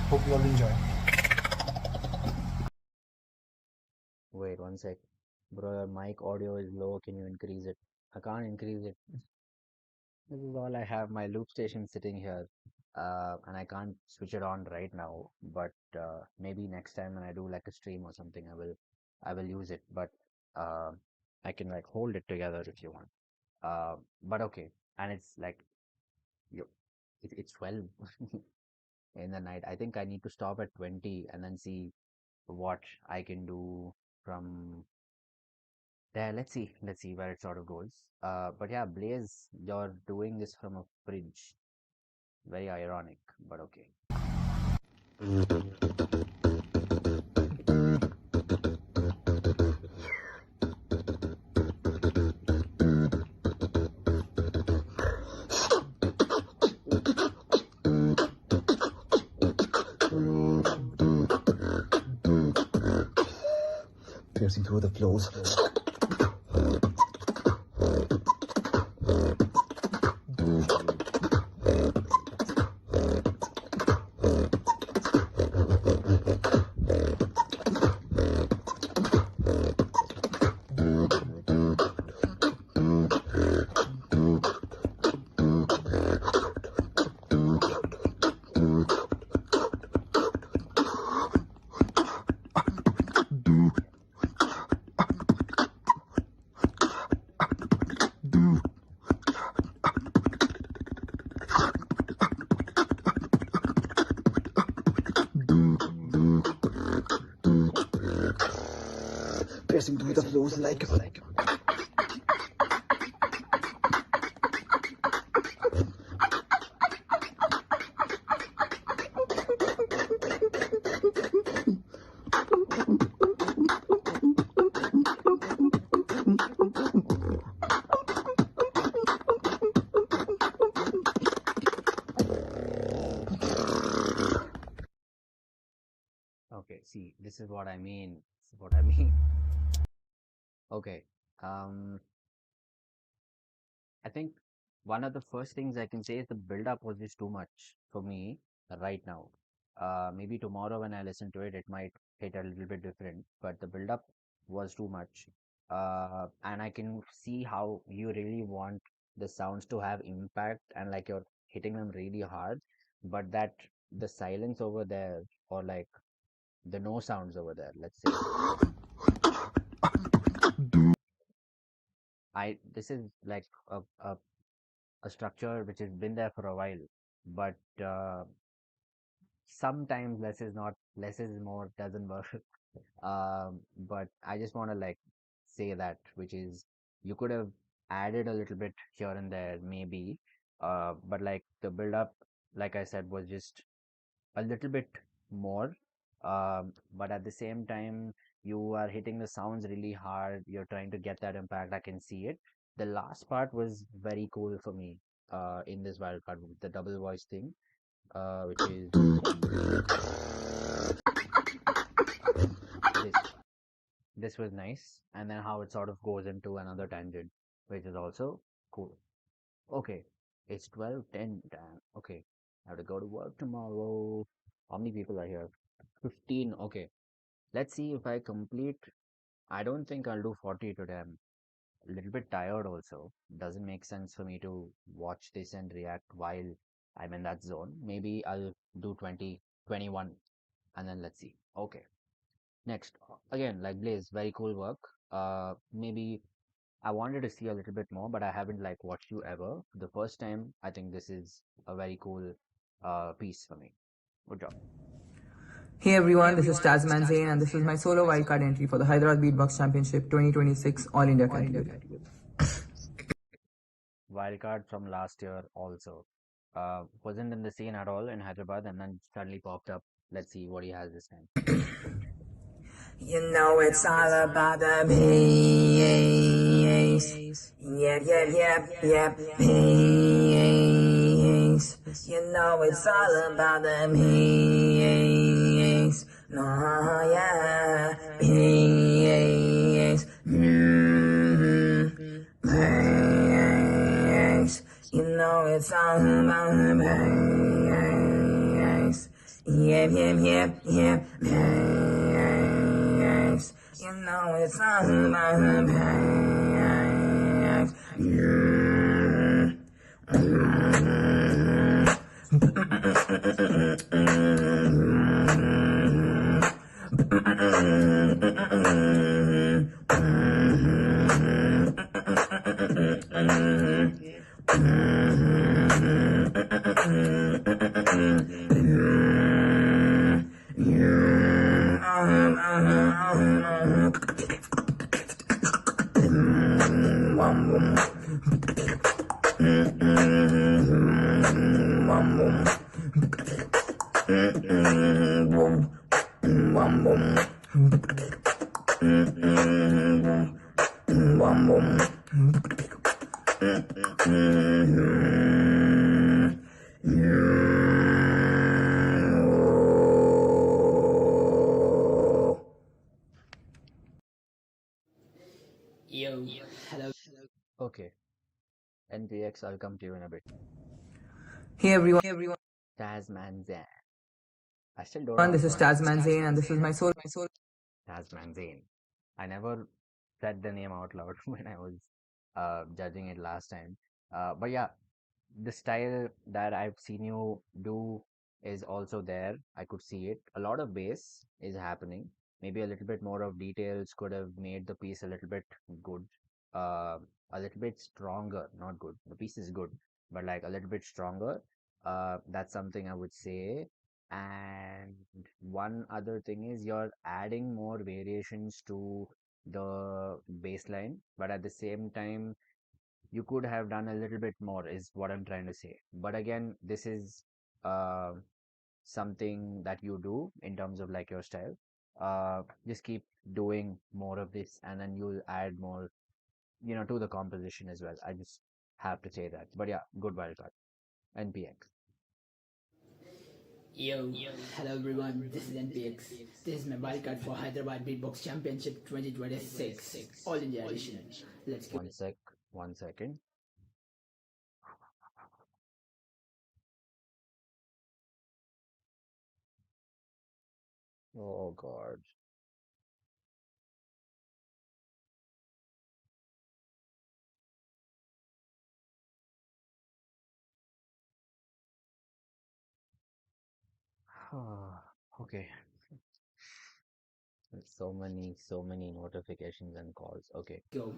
Hope you all enjoy. Wait one sec, bro. Your mic audio is low. Can you increase it? I can't increase it. This is all I have. My loop station sitting here, and I can't switch it on right now. But maybe next time when I do like a stream or something, I will use it. But uh, I can like hold it together if you want. But okay, and it's like you, it's 12 in the night. I think I need to stop at 20 and then see what I can do from there. Let's see where it sort of goes. But yeah, Blaze, you're doing this from a fridge. Very ironic, but okay. Piercing through the floors. Piercing through the floors like Okay, see, this is what I mean. This is what I mean. Okay. Um, I think one of the first things I can say is the build up was just too much for me right now. Maybe tomorrow when I listen to it, it might hit a little bit different, but the build up was too much. And I can see how you really want the sounds to have impact and like you're hitting them really hard, but that the silence over there or like the no sounds over there, let's say. This is like a structure which has been there for a while, but sometimes less is more doesn't work. But I just want to like say that, which is you could have added a little bit here and there, maybe, But like the build up, like I said, was just a little bit more. But at the same time, you are hitting the sounds really hard. You're trying to get that impact. I can see it. The last part was very cool for me. In this wildcard, the double voice thing, which is this. This was nice, and then how it sort of goes into another tangent, which is also cool. Okay, it's 12:10. Damn. Okay, I have to go to work tomorrow. How many people are here? 15. Okay, let's see if I complete. I don't think I'll do 40 today. I'm a little bit tired also. Doesn't make sense for me to watch this and react while I'm in that zone. Maybe I'll do 20, 21, and then let's see. Okay, next. Again, like Blaze, very cool work. Maybe I wanted to see a little bit more, but I haven't like watched you ever. The first time, I think this is a very cool piece for me. Good job. Hey everyone, this is Tasman Zain and this is my solo wildcard entry for the Hyderabad Beatbox Championship 2026 All India category. Wildcard from last year also. Wasn't in the scene at all in Hyderabad and then suddenly popped up. Let's see what he has this time. You know it's all about the bass. Yep, yep, yep, yep, bass. You know it's all about the bass. No, yeah, bass. Bass. You know it's all about the bass. Yep, yep, yep, yep, bass. You know it's all about the bass. Yo, hello. Okay, NPX, I'll come to you in a bit. Hey everyone, Tasman Zan. I still don't know. this is Tasman Zain and this is my solo. Tasman Zane. I never said the name out loud when I was judging it last time. But yeah, the style that I've seen you do is also there. I could see it. A lot of bass is happening. Maybe a little bit more of details could have made the piece a little bit good, uh, a little bit stronger. Not good. The piece is good, but like a little bit stronger. That's something I would say. And one other thing is you're adding more variations to the baseline, but at the same time, you could have done a little bit more, is what I'm trying to say. But again, this is uh, something that you do in terms of like your style. Just keep doing more of this, and then you'll add more, to the composition as well. I just have to say that. But yeah, good wildcard. NPX. Yo, hello everyone. This is NPX. This is my wildcard for Hyderabad Beatbox Championship 2026 All India edition. Let's go. One second. Oh God. Okay. So many notifications and calls. Okay. Go.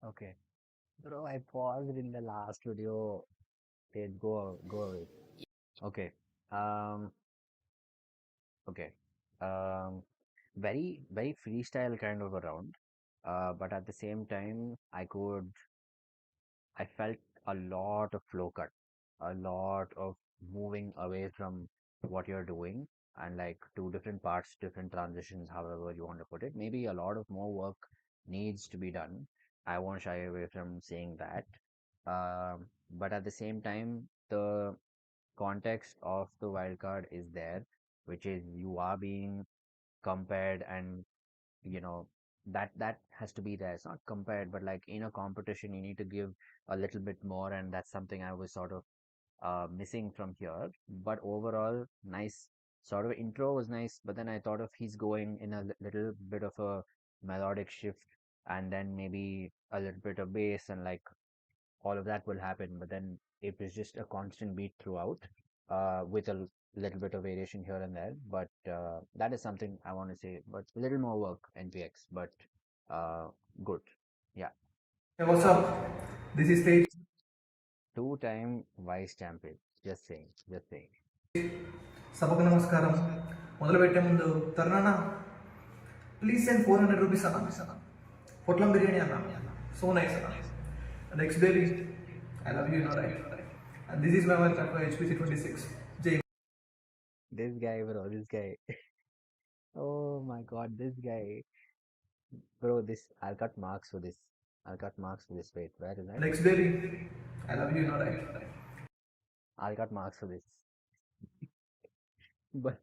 Okay. Bro, I paused in the last video. Wait, go away. Okay. Um, okay. Um, very freestyle kind of a round. But at the same time, I felt a lot of flow cut, a lot of moving away from what you're doing and like two different parts, different transitions, however you want to put it. Maybe a lot of more work needs to be done. I won't shy away from saying that. But at the same time, the context of the wild card is there, which is you are being compared and you know that has to be there. It's not compared, but like in a competition you need to give a little bit more, and that's something I was sort of missing from here. But overall, nice sort of intro was nice, but then I thought of he's going in a little bit of a melodic shift, and then maybe a little bit of bass and like all of that will happen, but then it was just a constant beat throughout, with a little bit of variation here and there. But that is something I want to say. But a little more work, NPX, but uh, good. Yeah. Hey, what's up? This is Tej. Two-time vice champion. Just saying. Just saying. సభకు నమస్కారం. మొదలుపెట్టే ముందు తరుణానా please send 400 rupees అన్న. పొట్లం బిర్యానీ అన్న. So nice అన్న. Next baby I love you know right. And this is my welcome for HPC 26. Jay. This guy, bro. This guy. Oh my God, this guy, bro. This I'll cut marks for this. I'll cut marks for this. Wait, where is that? Next baby, I love you, no right. I'll cut marks for this. But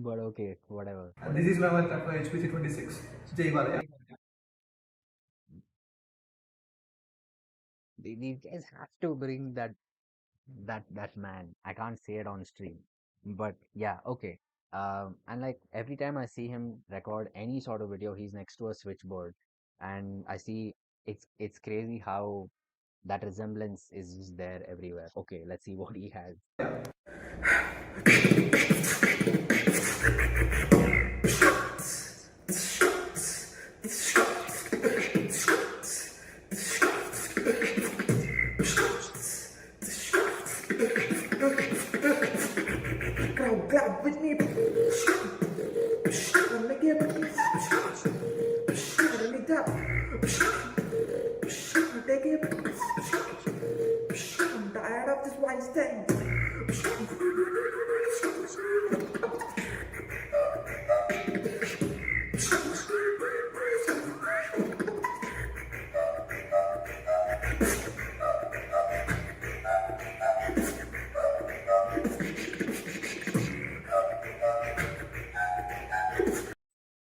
but okay, whatever. And this is my welcome for HPC 26. Jay Balaya. These guys have to bring that man. I can't say it on stream, but yeah, okay. And like every time I see him record any sort of video, he's next to a switchboard, and I see it's crazy how that resemblance is just there everywhere. Okay, let's see what he has. Crowd clap with me. Make it. Lift up. Take it. I'm tired of this white thing.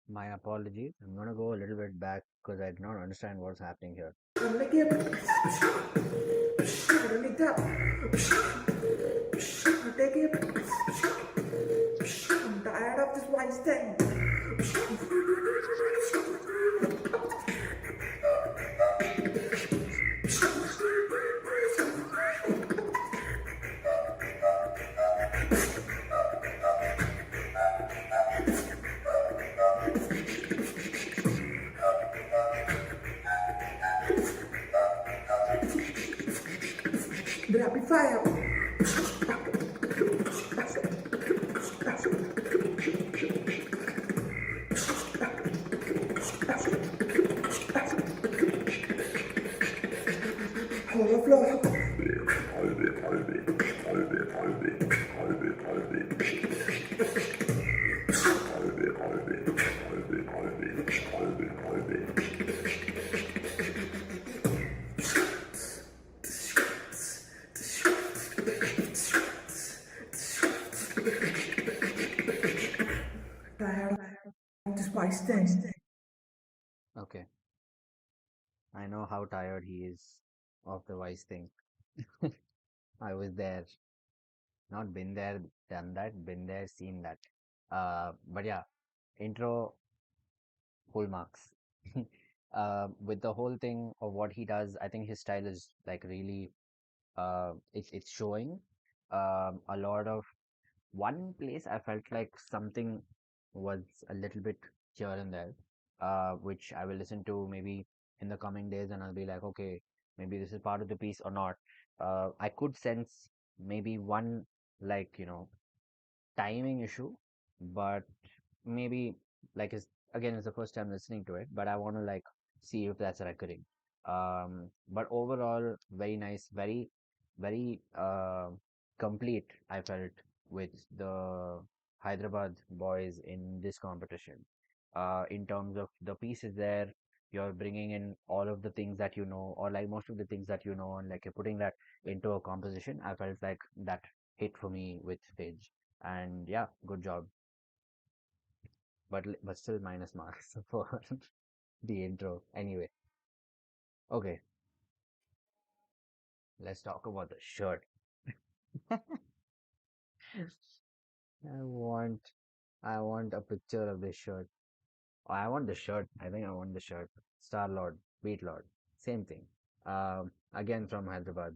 My apologies. I'm gonna go a little bit back because I do not understand what's happening here. Make it. Lift up. Take it. I'm tired of this white thing. Rapid fire. Overflow. Tired of this white thing. Okay, I know how tired he is of the vice thing. I was there, not been there, done that, been there, seen that. But yeah, intro full marks. With the whole thing of what he does, I think his style is like really it's showing. A lot of one place I felt like something was a little bit here and there, which I will listen to maybe in the coming days, and I'll be like, okay, maybe this is part of the piece or not. I could sense maybe one, like, timing issue, but maybe, like, it's the first time listening to it, but I want to like see if that's recurring. But overall, very nice, very complete. I felt with the Hyderabad boys in this competition. In terms of the pieces there, you're bringing in all of the things that you know, or like most of the things that you know, and like you're putting that into a composition. I felt like that hit for me with stage, and yeah, good job. But still minus marks for the intro. Anyway, okay, let's talk about the shirt. I want I want a picture of this shirt. Oh, I want the shirt. I think I want the shirt. Star Lord, Beat Lord, same thing. Again from Hyderabad.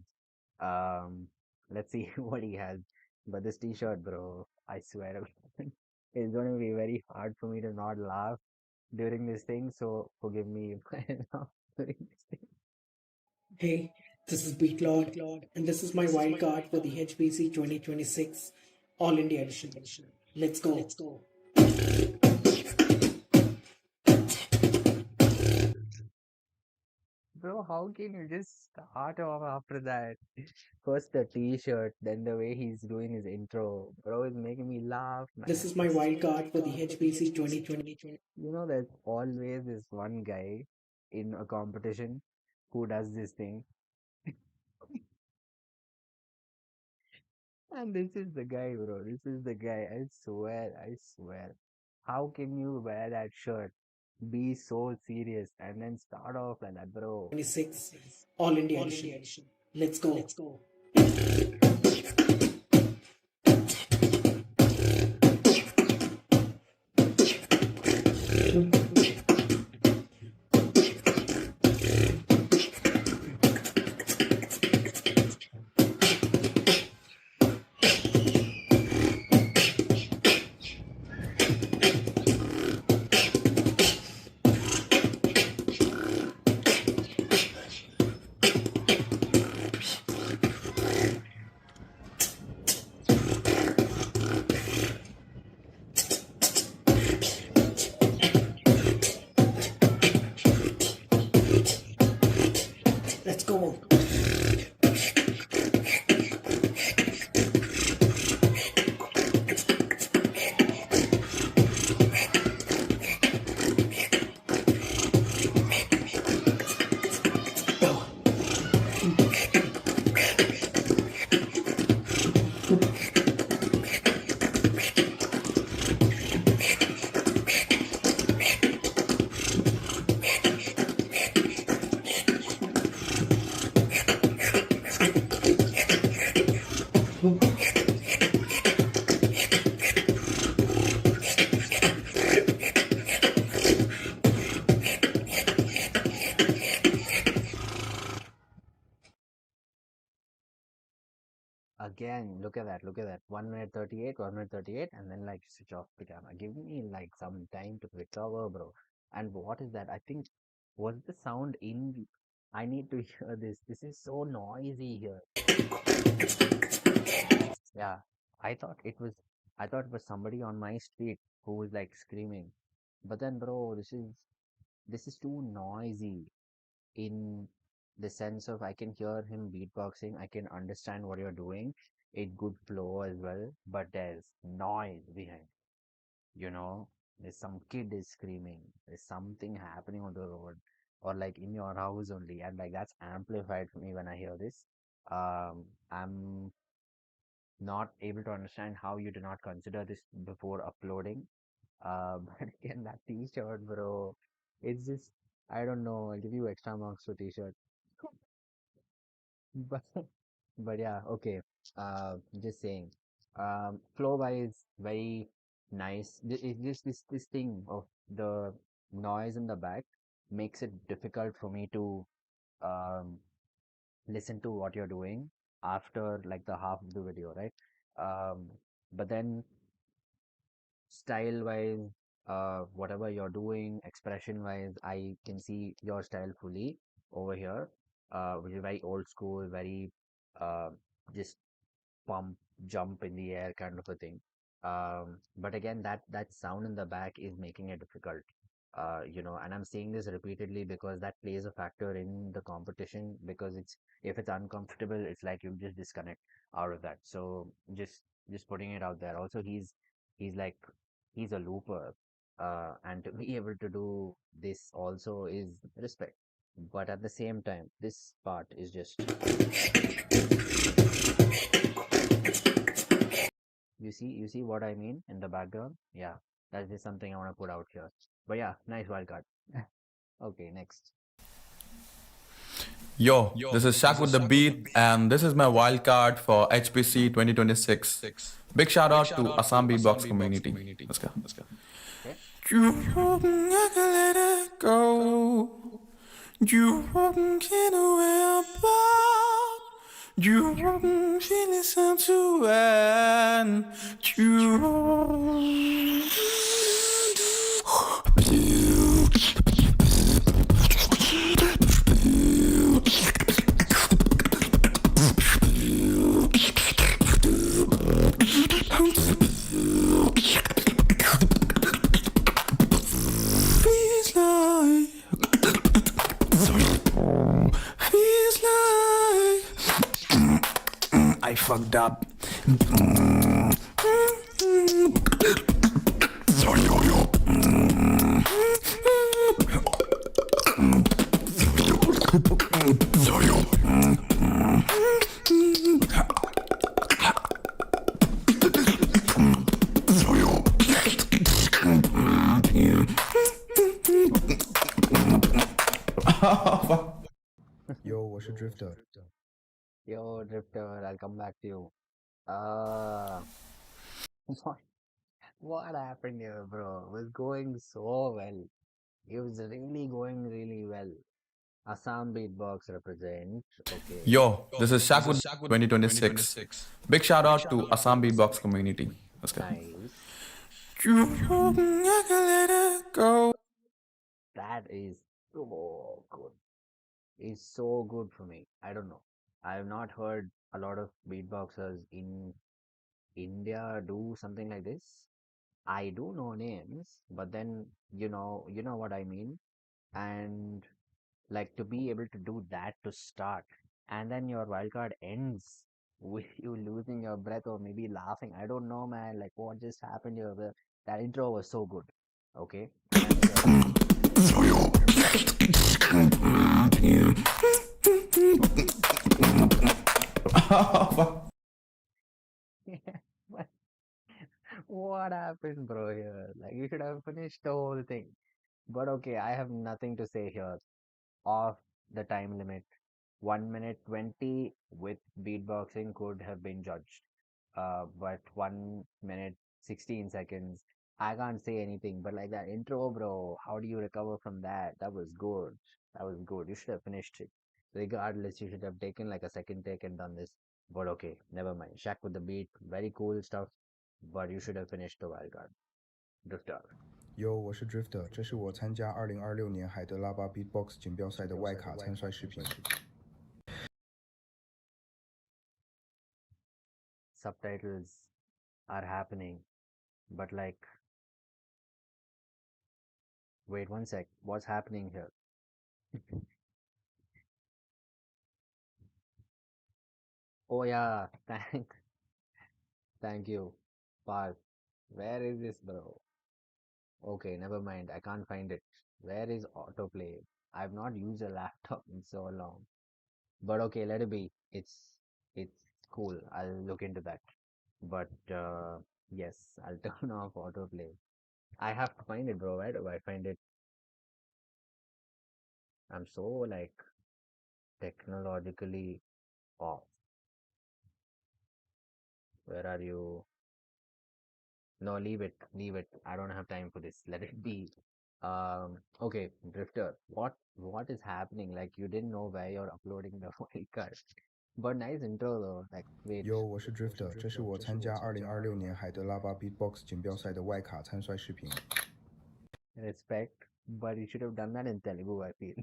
Um, let's see what he has. But this T-shirt, bro, I swear to God, it's going to be very hard for me to not laugh during this thing. So forgive me if I laugh during this thing. Hey, this is Beatlord, and this is my wild card for the HBC 2026 All India Edition. Let's go. Bro, how can you just start off after that? First the T-shirt, then the way he's doing his intro. Bro, it's making me laugh, This man. is my wild card for the HBC 2020. There's always this one guy in a competition who does this thing. And this is the guy, bro. This is the guy. I swear, I swear. How can you wear that shirt, be so serious, and then start off like that, bro? 26 All India Edition. Let's go. Let's go. Again, look at that, look at that. 1 minute 38, 1 minute 38, and then like switch off the camera. Give me like some time to recover, bro. And what is that? I think, was the sound in? I need to hear this. This is so noisy here. Yeah, I thought it was, I thought it was somebody on my street who was like screaming. But then, bro, this is too noisy in the sense of I can hear him beatboxing, I can understand what you're doing, it good flow as well, but there's noise behind, you know, there's some kid is screaming, there's something happening on the road or like in your house only, and like that's amplified for me when I hear this. I'm not able to understand how you do not consider this before uploading. But again, that t-shirt, bro, it's just, I don't know, I'll give you extra marks for t-shirt. But but yeah, okay. Just saying. Flow wise, very nice. It's just this thing of the noise in the back makes it difficult for me to um listen to what you're doing after like the half of the video, right? But then style wise, whatever you're doing, expression wise, I can see your style fully over here, which is very old school, very uh, just pump, jump in the air kind of a thing. But again, that sound in the back is making it difficult. And I'm saying this repeatedly because that plays a factor in the competition because if it's uncomfortable, it's like you just disconnect out of that. So just putting it out there. Also, he's like he's a looper, and to be able to do this also is respect. But at the same time, this part is just you see what I mean in the background? Yeah, that is something I want to put out here. But yeah, nice wildcard. Okay, next. Yo, this is Shaq with the beat, and this is my wild card for HPC 2026. Big shout out to Assam Beatbox community. Let's go. Okay. You won't let it go. You won't get away apart. You won't listen to when you. Feels like I fucked up. Yo，我是 Drifter。Yo, Drifter, I'll come back to you. Uh, what, what happened here, bro? It was going so well. It was really going really well. Assam Beatbox represent. Okay. Yo, this is Shaq with 2026. Big shout out to Assam Beatbox community. Let's go. Nice. You won't let it go. That is so good. It's so good for me. I don't know. I have not heard a lot of beatboxers in India do something like this. I do know names, but then you know what I mean. And like to be able to do that to start, and then your wildcard ends with you losing your breath or maybe laughing. I don't know, man. Like what just happened here? That intro was so good. Okay, and I'm sure. But what happened, bro? Here, like you should have finished the whole thing. But okay, I have nothing to say here. Off the time limit. 1 minute 20 with beatboxing could have been judged. But 1 minute 16 seconds, I can't say anything. But like that intro, bro, how do you recover from that? That was good. That was good. You should have finished it. Regardless, you should have taken like a second take and done this. But okay, never mind. Shaq with the beat, very cool stuff. But you should have finished the wildcard. Drifter. Yo，我是 Drifter，这是我参加2026年海德拉巴 Beatbox 锦标赛的外卡参赛视频。Subtitles are happening, but like, wait one sec, what's happening here? Oh yeah, thank you. Parth, where is this, bro? Okay, never mind, I can't find it. Where is autoplay? I've not used a laptop in so long. But okay, let it be. It's cool. I'll look into that. But yes, I'll turn off autoplay. I have to find it, bro. Where do I find it? I'm so like technologically off. Where are you? No, leave it. Leave it. I don't have time for this. Let it be. Okay, Drifter. What is happening? Like you didn't know where you're uploading the wildcard. But nice intro though. Like wait. Yo，我是 Drifter，这是我参加2026年海德拉巴 Beatbox 锦标赛的外卡参赛视频。Respect, but you should have done that in Telugu, I feel.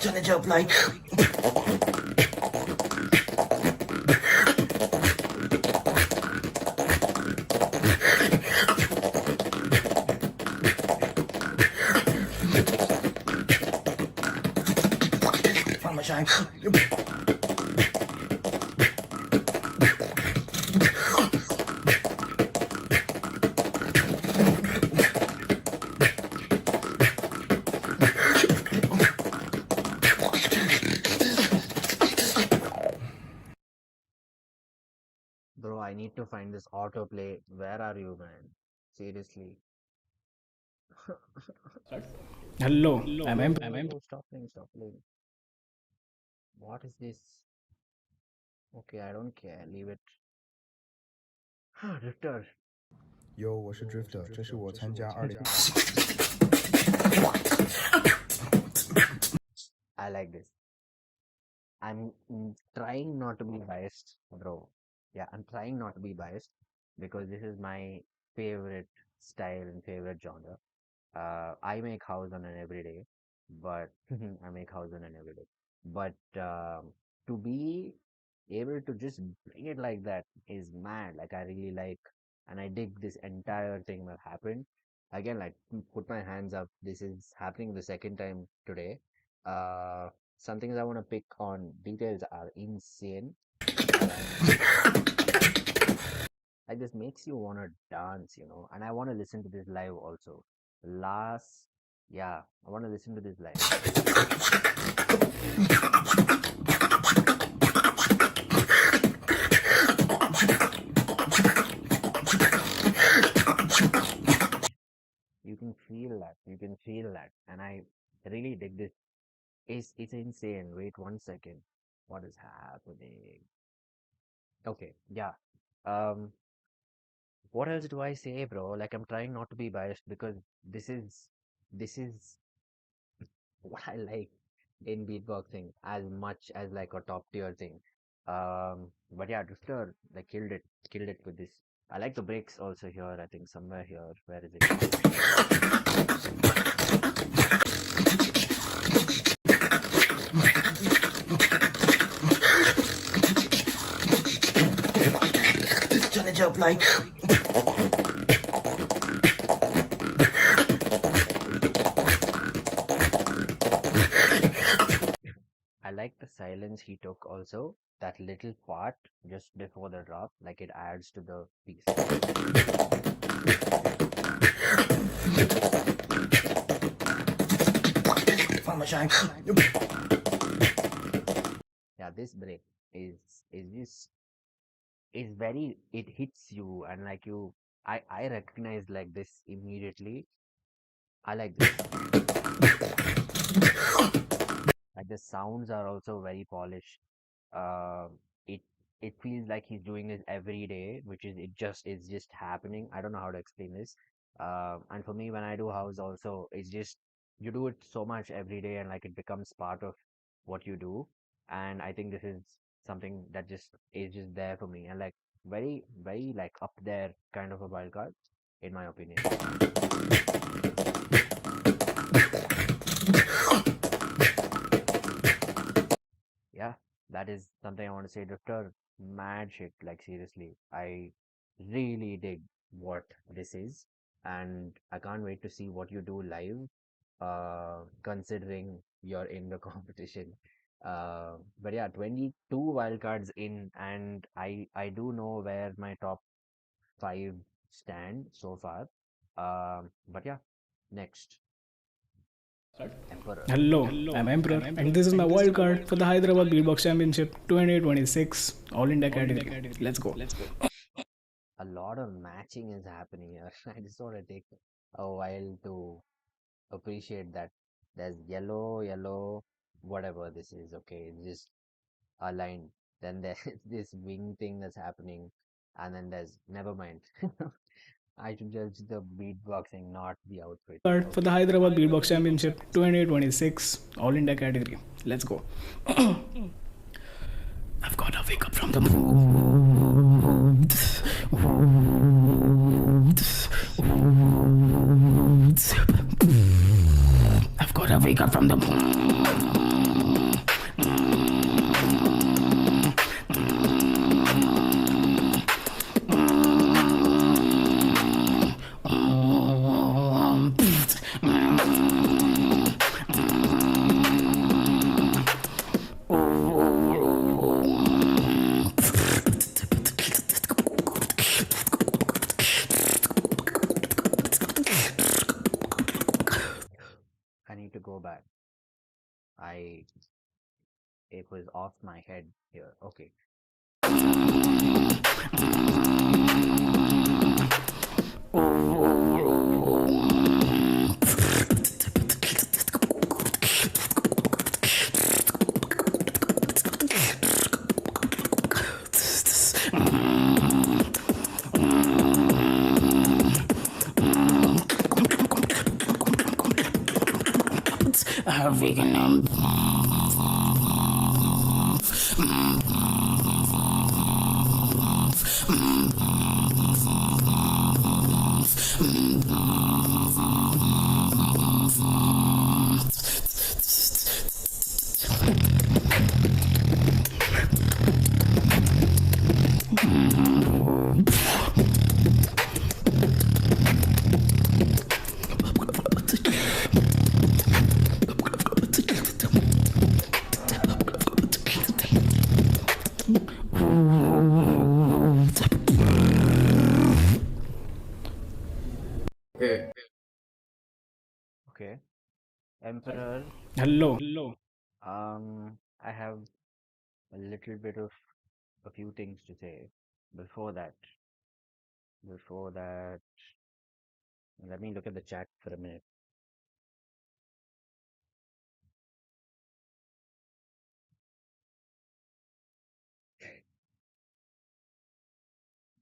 Challenge up like. Farmer shine. Bro, I need to find this autoplay. Where are you, man? Seriously. Hello, am I? No, stop playing, stop playing. What is this? Okay, I don't care. Leave it. Drifter. 哟，我是 Drifter，这是我参加20。I like this. I'm trying not to be biased, bro. Yeah, I'm trying not to be biased because this is my favorite style and favorite genre. I make house on an everyday, but I make house on an everyday. But to be able to just bring it like that is mad. Like I really like, and I dig this entire thing that happened. Again, like put my hands up. This is happening the second time today. Some things I want to pick on details are insane. Like this makes you want to dance, and I want to listen to this live also. Yeah, I want to listen to this live. You can feel that, and I really dig this. It's insane. Wait 1 second. What is happening? Okay, yeah. Um, what else do I say, bro? Like I'm trying not to be biased because this is what I like in beatboxing as much as like a top tier thing. But yeah, Drifter like killed it with this. I like the breaks also here. I think somewhere here. Where is it? Challenge up like. I like the silence he took also. That little part just before the drop, like it adds to the piece. Farmer shine. Yeah, this break is just is very it hits you and like you I recognize like this immediately. I like this. Like the sounds are also very polished. Uh, it it feels like he's doing this every day, which is it's just happening. I don't know how to explain this. And for me, when I do house also, it's just you do it so much every day, and like it becomes part of what you do. And I think this is something that just is just there for me, and like very very like up there kind of a wild card, in my opinion. Yeah, that is something I want to say. Drifter, mad shit. Like seriously, I really dig what this is, and I can't wait to see what you do live, considering you're in the competition. But yeah, 22 wildcards in, and I do know where my top five stand so far. But yeah, next, Emperor. Hello, I'm Emperor, and this is my wild card for the Hyderabad Beatbox Championship 2026 All India category. Let's go. A lot of matching is happening here. I just want to take a while to appreciate that there's yellow, yellow, whatever this is. Okay, it's just aligned. Then there's this wing thing that's happening, and then there's never mind. I should judge the beatboxing, not the outfit. Card for the Okay. Hyderabad Beatbox Championship 2026 All India category. Let's go. I've got to wake up from the I've got to wake up from the I need to go back. I It was off my head here. Okay. Have vegan Okay. Okay. Emperor. Hello. I have a little bit of a few things to say. Before that, before that, let me look at the chat for a minute.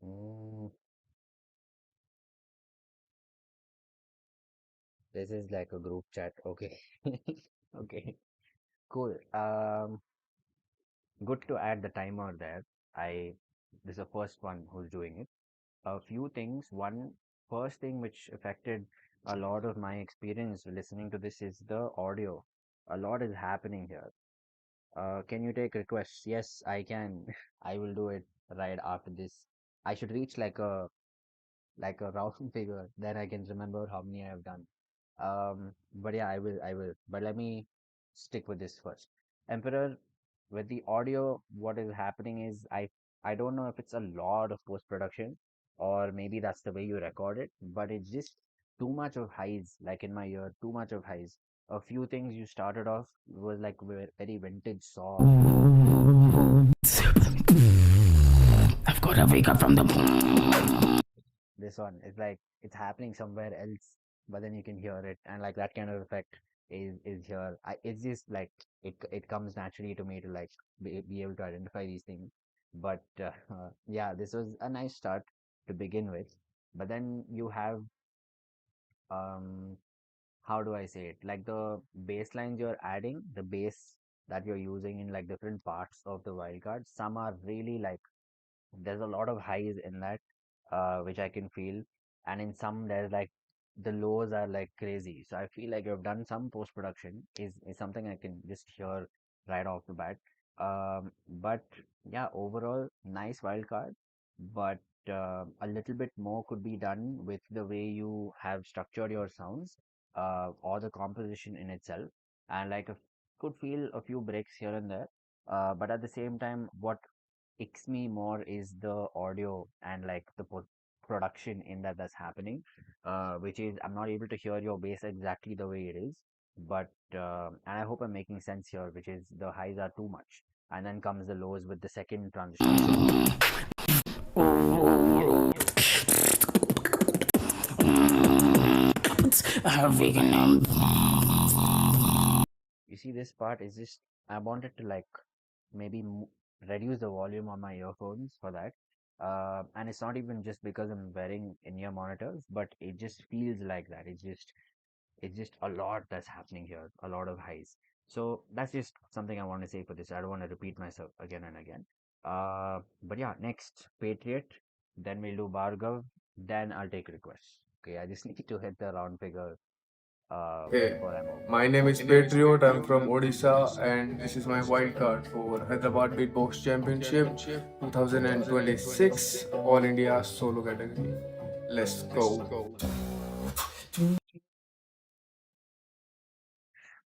Mm, this is like a group chat. Okay. Okay. Cool. Good to add the timer there. This is the first one who's doing it. A few things. One, first thing which affected a lot of my experience listening to this is the audio. A lot is happening here. Can you take requests? Yes, I can. I will do it right after this. I should reach like a round figure, then I can remember how many I have done. But yeah, I will. But let me stick with this first. Emperor, with the audio, what is happening is I don't know if it's a lot of post production or maybe that's the way you record it, but it's just too much of highs, like in my ear, too much of highs. A few things you started off was like very vintage song. I've got to wake up from the This one is like it's happening somewhere else, but then you can hear it, and like that kind of effect is here. It's just like it comes naturally to me to like be able to identify these things. But yeah, this was a nice start to begin with. But then you have um how do I say it? Like the bass lines you're adding, the bass that you're using in like different parts of the wildcard. Some are really like there's a lot of highs in that, which I can feel, and in some there's like the lows are like crazy. So I feel like you've done some post production is something I can just hear right off the bat. But yeah, overall nice wild card. but a little bit more could be done with the way you have structured your sounds, or the composition in itself, and like could feel a few breaks here and there. But at the same time, what icks me more is the audio and like the production in that's happening, which is I'm not able to hear your bass exactly the way it is, but and I hope I'm making sense here, which is the highs are too much, and then comes the lows with the second transition. You see, this part is just I wanted to like maybe reduce the volume on my earphones for that. And it's not even just because I'm wearing in-ear monitors, but it just feels like that. It's just a lot that's happening here, a lot of highs. So that's just something I want to say for this. I don't want to repeat myself again and again. But yeah, next Patriot, then we'll do Bhargav, then I'll take requests. Okay, I just need to hit the round figure Hey, before I move. my name is Patriot. I'm from Odisha, and this is my wild card for Hyderabad Beatbox Championship 2026 All India Solo category. Let's go.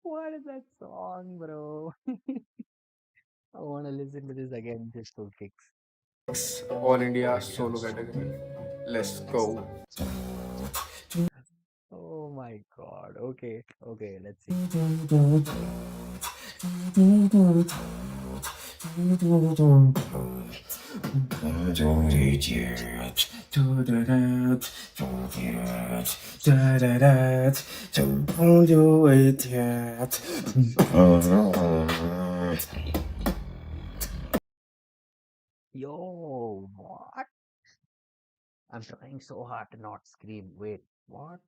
What is that song, bro? I want to listen to this again just for kicks. All India Solo category. Let's go. Oh my God. Okay, okay, let's see. Yo, what? I'm trying so hard to not scream. Wait, what?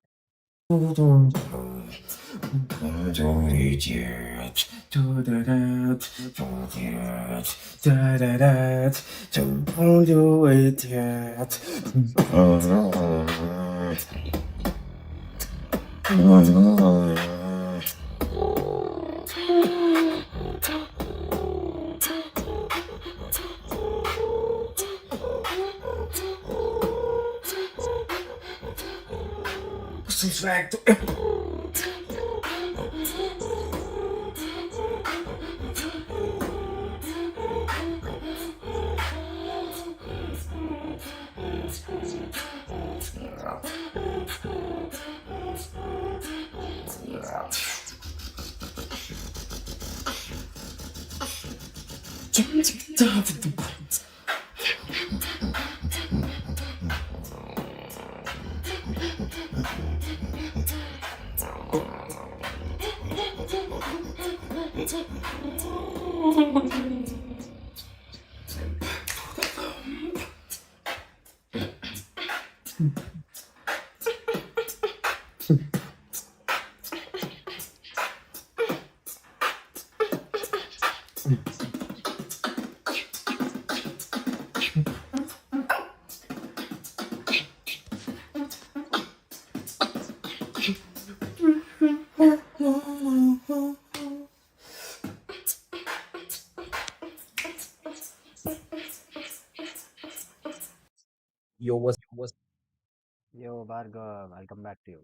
Yo, Bhargav, I'll come back to you.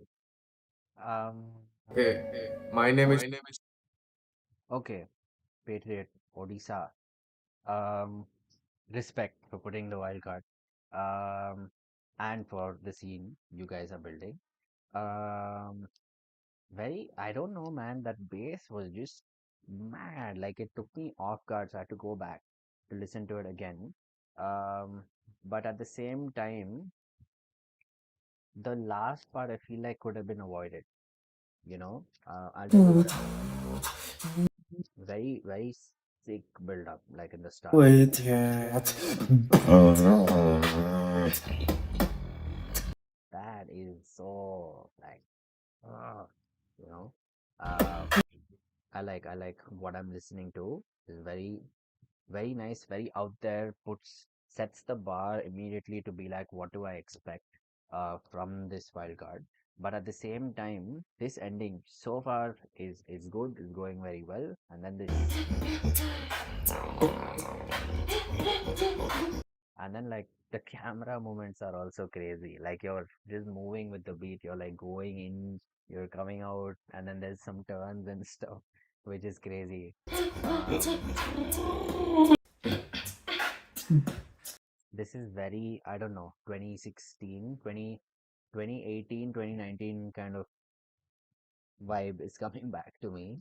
Um, Hey, my name is okay, Patriot, Odisha. Um, Respect for putting the wild card. And for the scene you guys are building. Um, I don't know, man, that bass was just mad. Like it took me off guard, so I had to go back to listen to it again. Um, but at the same time, the last part I feel like could have been avoided, I'll tell you what I mean. Very, very sick build up, like in the start. That is so like, uh, you know, uh, I like what I'm listening to. Is very, very nice, very out there. Sets the bar immediately to be like, what do I expect from this wild card? But at the same time, this ending so far is good, is going very well, and then this. And then like the camera movements are also crazy. Like you're just moving with the beat. You're like going in, you're coming out, and then there's some turns and stuff, which is crazy. This is very, I don't know, 2016, 2018, 2019 kind of vibe is coming back to me.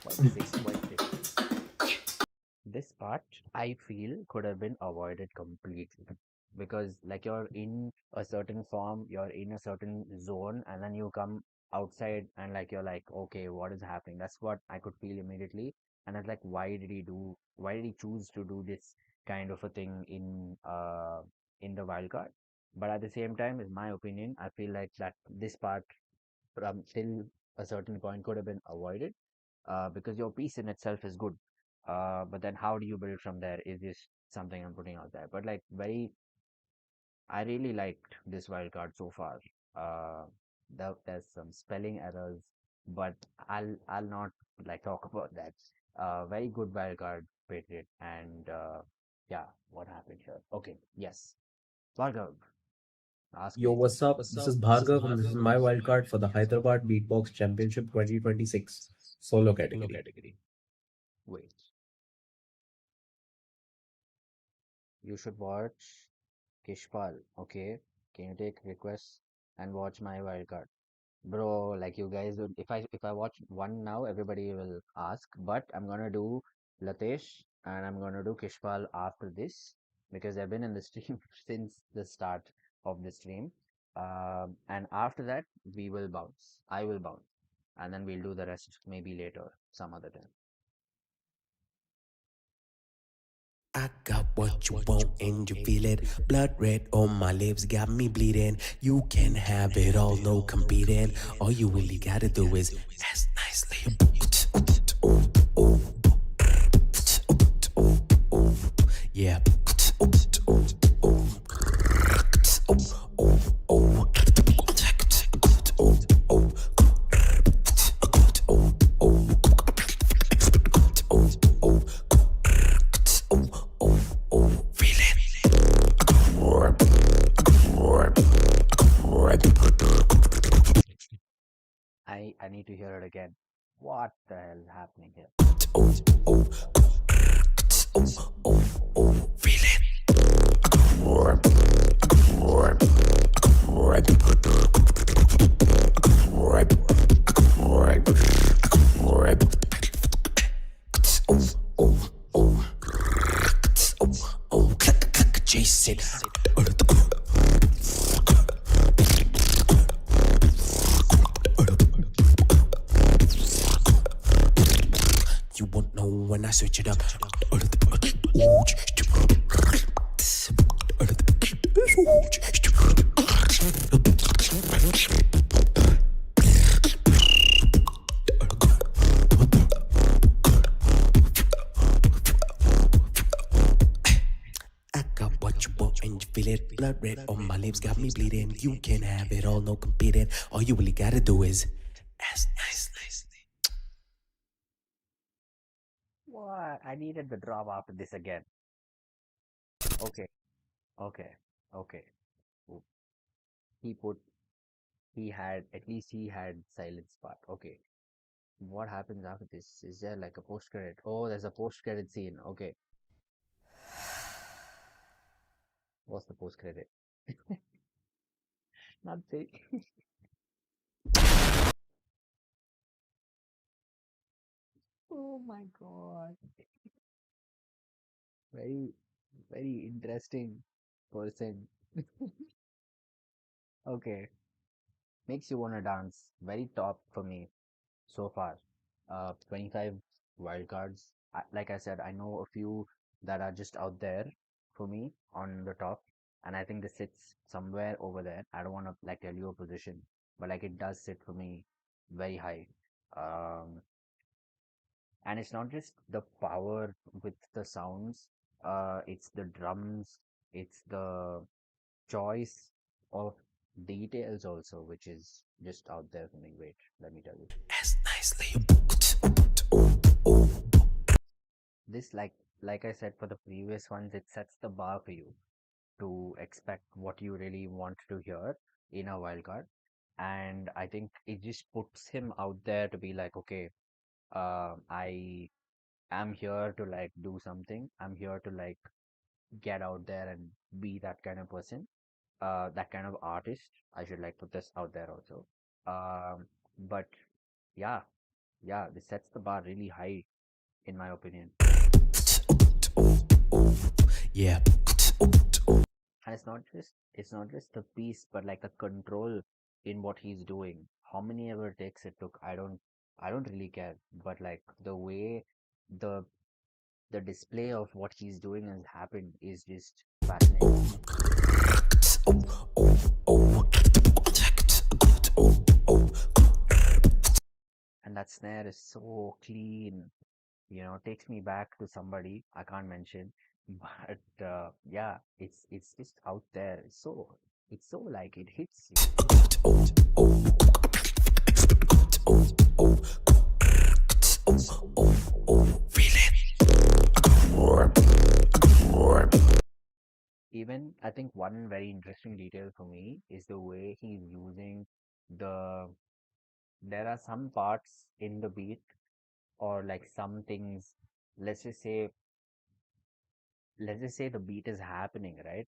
Quite sick, quite sick. This part I feel could have been avoided completely because like you're in a certain form, you're in a certain zone, and then you come outside and like you're like, okay, what is happening? That's what I could feel immediately. And I was like, why did he choose to do this kind of a thing in the wild card? But at the same time, in my opinion, I feel like that this part from till a certain point could have been avoided because your piece in itself is good. But then how do you build from there is just something I'm putting out there. But like I really liked this wild card so far. Uh, there's some spelling errors, but I'll not like talk about that. Very good wild card, Patriot, and yeah, what happened here? Okay, yes, Bhargav, ask Yo, me. what's up? This is Bhargav, and this is my wildcard for the Hyderabad Beatbox Championship 2026 solo category. Wait, you should watch Kishpal. Okay, can you take requests and watch my wild card? Bro, like you guys would, if I watch one now, everybody will ask, but I'm gonna do Latesh and I'm gonna do Kishpal after this because they've been in the stream since the start of the stream. And after that, we will bounce. I will bounce, and then we'll do the rest maybe later, some other time. I got what you want and you feel it. Blood red on my lips got me bleeding. You can have it all, no competing. All you really gotta do is ask nicely. Yeah. I need to hear it again. What the hell is happening here? Jason. You won't know when I switch it up. I got what you want and you feel it. Blood red on my lips got me bleeding. You can have it all, no competing. All you really gotta do is ask nicely. What? I needed the drop after this again. Okay, okay, okay. Ooh, He put, he had, at least he had silence part. Okay. What happens after this? Is there like a post credit? Oh, there's a post credit scene. Okay. What's the post credit? Nothing. Oh my God. Very, very interesting person. Okay. Makes you wanna dance. Very top for me so far. 25 wildcards. Like I said, I know a few that are just out there for me on the top, and I think this sits somewhere over there. I don't want to like tell you a position, but like it does sit for me very high. Um, and it's not just the power with the sounds, it's the drums, it's the choice of details also, which is just out there for me. Wait, let me tell you. This, like I said for the previous ones, it sets the bar for you to expect what you really want to hear in a wildcard. And I think it just puts him out there to be like, okay, I am here to like do something. I'm here to like get out there and be that kind of person, that kind of artist. I should like put this out there also. But yeah, yeah, this sets the bar really high, in my opinion. Yeah. And it's not just the piece, but like the control in what he's doing. How many ever takes it took, I don't really care. But like the way the the display of what he's doing has happened is just fascinating. And that snare is so clean, takes me back to somebody I can't mention. But yeah, it's just out there. It's so like it hits you. Even I think one very interesting detail for me is the way he's using the. There are some parts in the beat, or like some things. Let's just say, the beat is happening, right?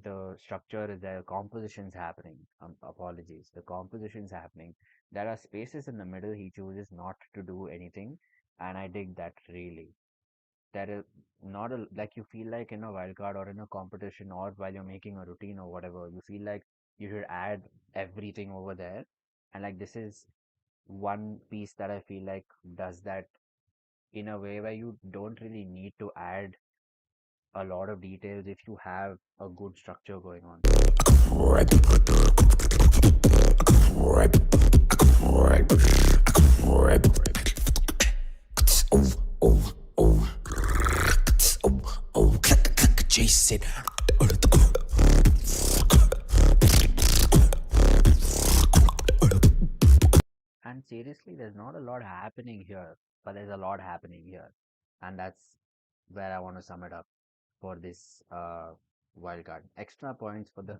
The structure is there, composition's happening. Apologies, the composition's happening. There are spaces in the middle he chooses not to do anything, and I dig that really. There is not a like you feel like in a wildcard or in a competition or while you're making a routine or whatever, you feel like you should add everything over there, and like this is one piece that I feel like does that in a way where you don't really need to add a lot of details if you have a good structure going on. Jason. And seriously, there's not a lot happening here, but there's a lot happening here. And that's where I want to sum it up for this wildcard. Extra points for the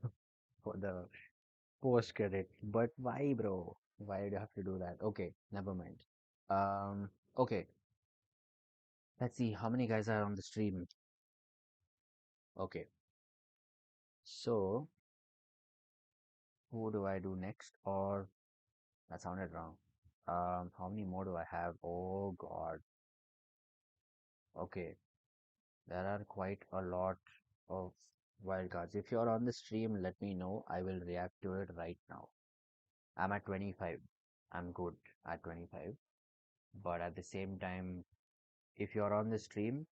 for the post credit. But why, bro? Why do you have to do that? Okay, never mind. Okay. Let's see how many guys are on the stream. Okay. So who do I do next? Or that sounded wrong. How many more do I have? Oh God. Okay. There are quite a lot of wildcards. If you're on the stream, let me know. I will react to it right now. I'm at 25. I'm good at 25. But at the same time, if you're on the stream,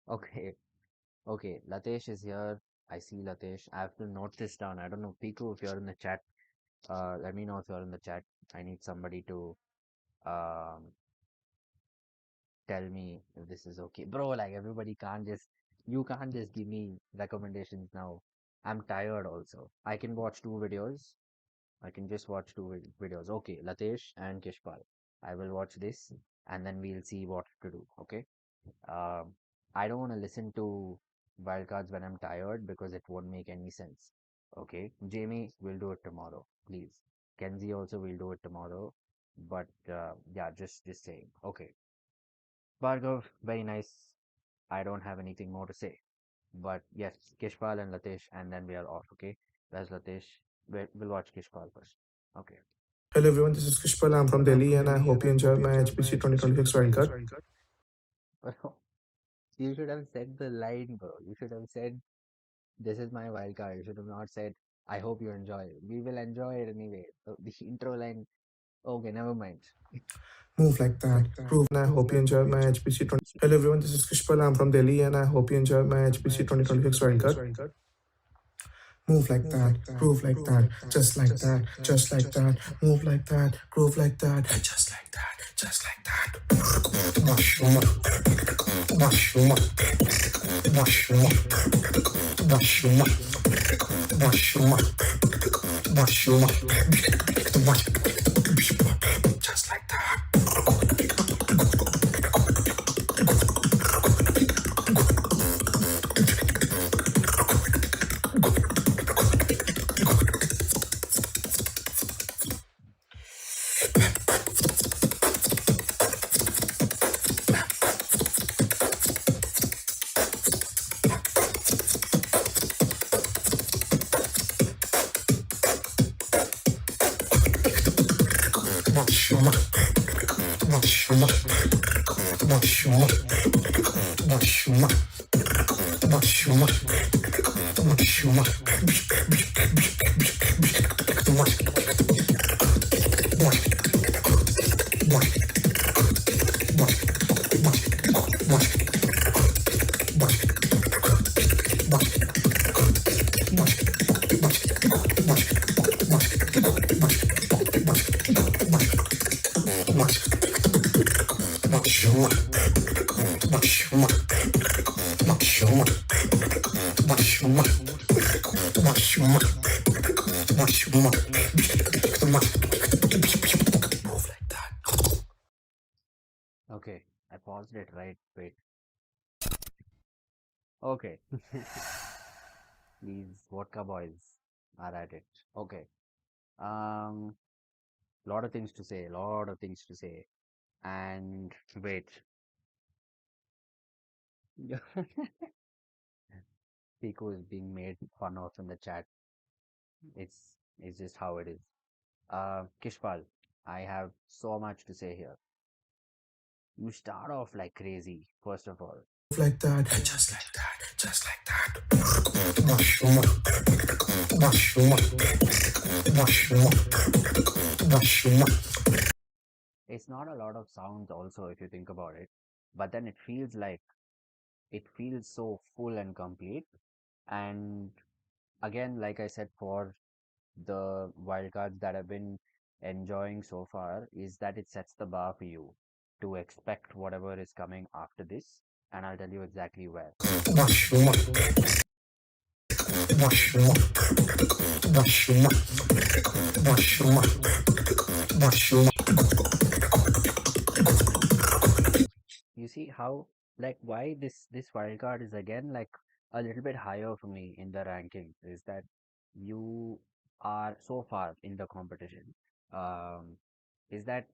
okay, okay, Latesh is here. I see Latesh. I have to note this down. I don't know, Piku, if you're in the chat, let me know if you're in the chat. I need somebody to um, tell me if this is okay. Bro, like you can't just give me recommendations now. I'm tired also. I can watch two videos. I can just watch two videos. Okay, Latesh and Kishpal. I will watch this and then we'll see what to do. Okay. Um, I don't want to listen to wildcards when I'm tired because it won't make any sense. Okay. Jamie, we'll do it tomorrow, please. Kenzie also will do it tomorrow. But yeah, just saying. Okay. Bhargav, very nice. I don't have anything more to say. But yes, Kishpal and Latesh, and then we are off. Okay. Where's Latesh? We'll watch Kishpal first. Okay. Hello everyone, this is Krishpal. I'm from Delhi and I hope you enjoyed my HPC 2026 wildcard. You should have said the line, bro. You should have said, "This is my wild card." You should have not said, "I hope you enjoy it." We will enjoy it anyway. So the intro line, okay, never mind. Move like that, groove, and I hope you enjoyed my HPC 20. Hello everyone, this is Krishpal. I'm from Delhi and I hope you enjoyed my HPC 2026 wildcard. Move like that, groove like that, just like that, just like that. Move like that, groove like that, just like that, just like that. Mushroom, mushroom, mushroom, mushroom, mushroom, mushroom, mushroom. Just like that. Okay, I paused it, right? Wait. Okay. These vodka boys are at it. Okay. Um, lot of things to say, lot of things to say. And wait. Pico is being made fun of in the chat. It's just how it is. Kishpal, I have so much to say here. You start off like crazy, first of all. Like that. Just like that. Just like that. It's not a lot of sounds also if you think about it, but then it feels so full and complete. And again, like I said, for the wildcards that I've been enjoying so far, is that it sets the bar for you to expect whatever is coming after this, and I'll tell you exactly where. You see how, like, why this wildcard is again like a little bit higher for me in the ranking is that you are so far in the competition. Um, is that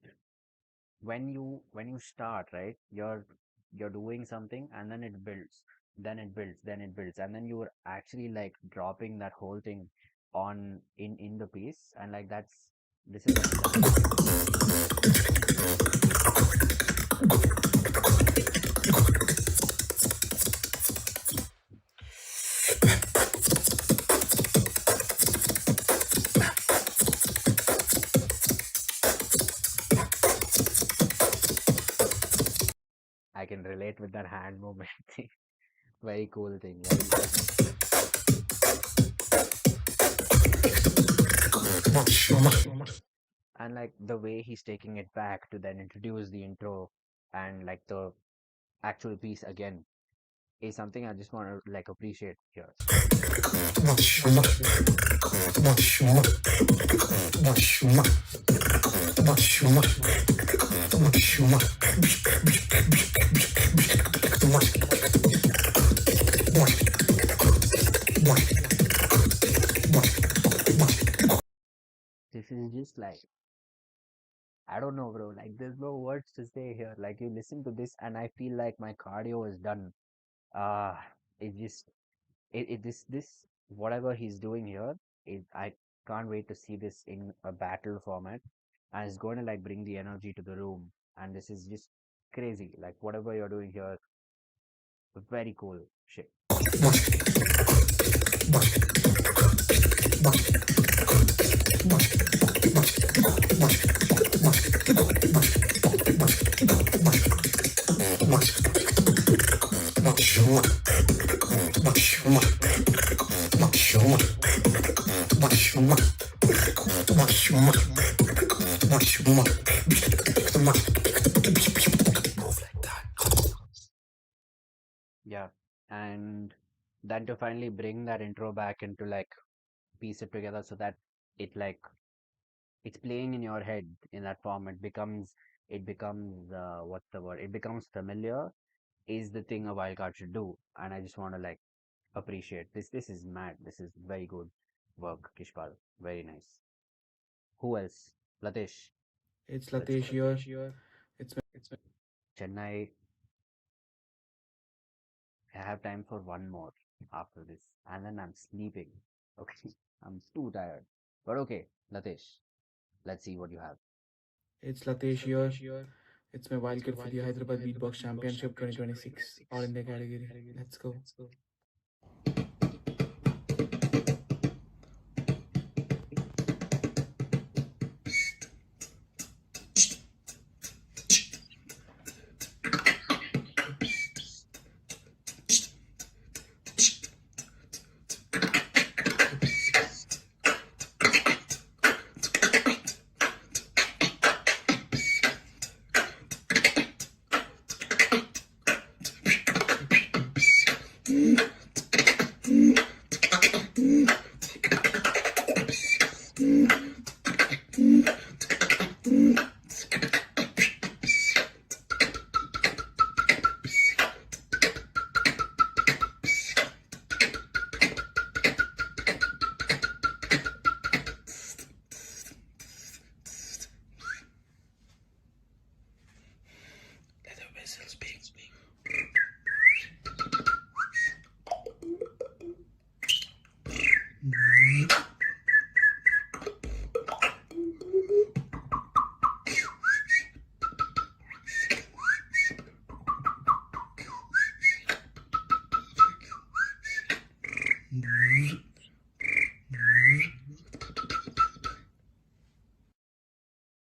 when you start, right, you're doing something and then it builds, then it builds, then it builds, and then you're actually like dropping that whole thing on in the piece, and like this is an example of it. I can relate with that hand movement thing. Very cool thing. And like the way he's taking it back to then introduce the intro and like the actual piece again is something I just want to like appreciate here. This is just like, I don't know, bro. Like, there's no words to say here. Like, you listen to this, and I feel like my cardio is done. It just, this, whatever he's doing here, I can't wait to see this in a battle format, and it's going to like bring the energy to the room. And this is just crazy. Like, whatever you're doing here, very cool shit. Yeah, and then to finally bring that intro back into like piece it together so that it like it's playing in your head in that form. It becomes what's the word? It becomes familiar is the thing a wildcard should do. And I just want to like appreciate this. This is mad. This is very good work, Kishpal. Very nice. Who else? Latesh. It's Let's Latesh go. here. It's Chennai. I have time for one more after this, and then I'm sleeping. Okay, I'm too tired. But okay, Latesh, let's see what you have. It's Latesh here. It's my wildcard for the Hyderabad Beatbox Championship 2026 All India category. Let's go.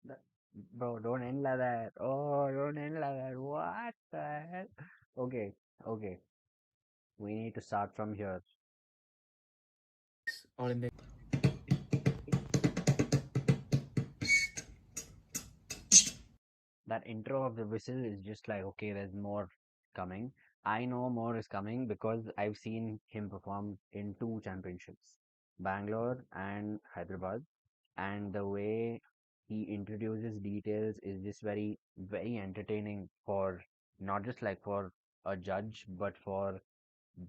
That- Bro, don't end like that. Oh, don't end like that. What the hell? Okay, okay. We need to start from here. All India. That intro of the whistle is just like, okay, there's more coming. I know more is coming because I've seen him perform in two championships, Bangalore and Hyderabad. And the way he introduces details is just very, very entertaining for not just like for a judge, but for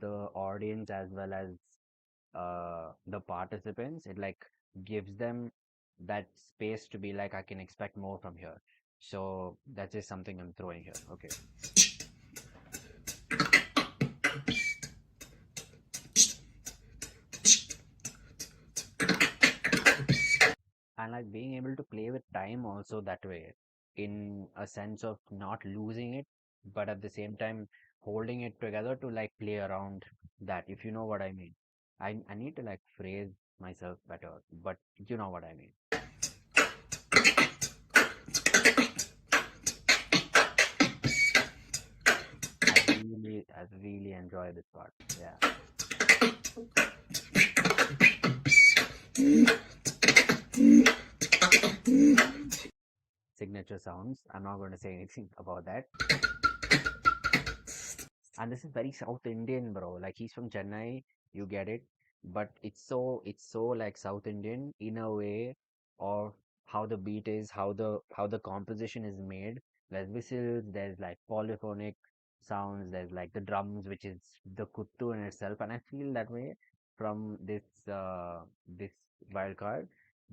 the audience as well as the participants. It like gives them that space to be like, I can expect more from here. So that's just something I'm throwing here. Okay. And like being able to play with time also that way, in a sense of not losing it, but at the same time holding it together to like play around that, if you know what I mean. I need to like phrase myself better, but you know what I mean. I really enjoy this part. Yeah. Signature sounds. I'm not going to say anything about that. And this is very South Indian, bro. Like he's from Chennai, you get it. But it's so like South Indian in a way of how the beat is, how the composition is made. There's whistles, there's like polyphonic sounds, there's like the drums, which is the kuttu in itself. And I feel that way from this wild card.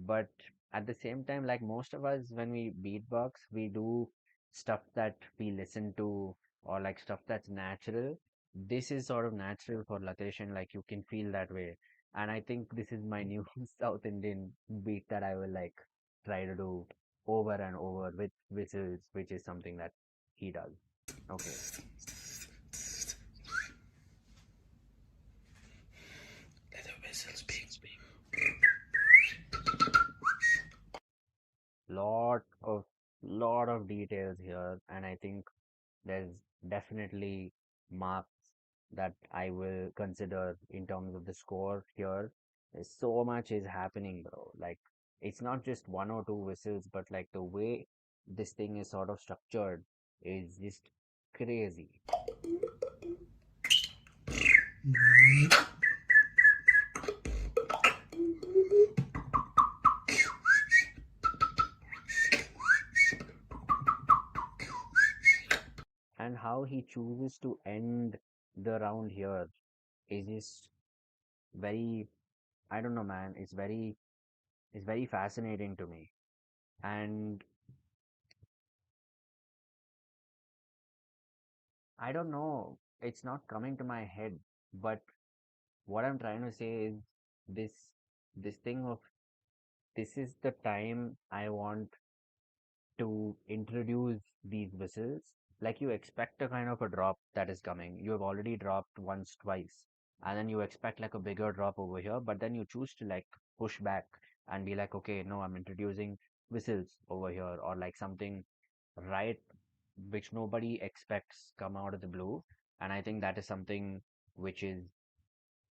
But at the same time, like most of us when we beatbox, we do stuff that we listen to or like stuff that's natural. This is sort of natural for Latesh, and like you can feel that way. And I think this is my new South Indian beat that I will like try to do over and over with whistles, which is something that he does. Okay. Let the whistle speak. Lot of details here, and I think there's definitely marks that I will consider in terms of the score here. There's so much is happening, bro. Like it's not just one or two whistles, but like the way this thing is sort of structured is just crazy. how he chooses to end the round here is just very, I don't know, man. It's very fascinating to me. And I don't know, it's not coming to my head, but what I'm trying to say is this this thing of this is the time I want to introduce these whistles. Like you expect a kind of a drop that is coming. You have already dropped once, twice, and then you expect like a bigger drop over here, but then you choose to like push back and be like, okay, no, I'm introducing whistles over here, or like something right which nobody expects come out of the blue. And I think that is something which is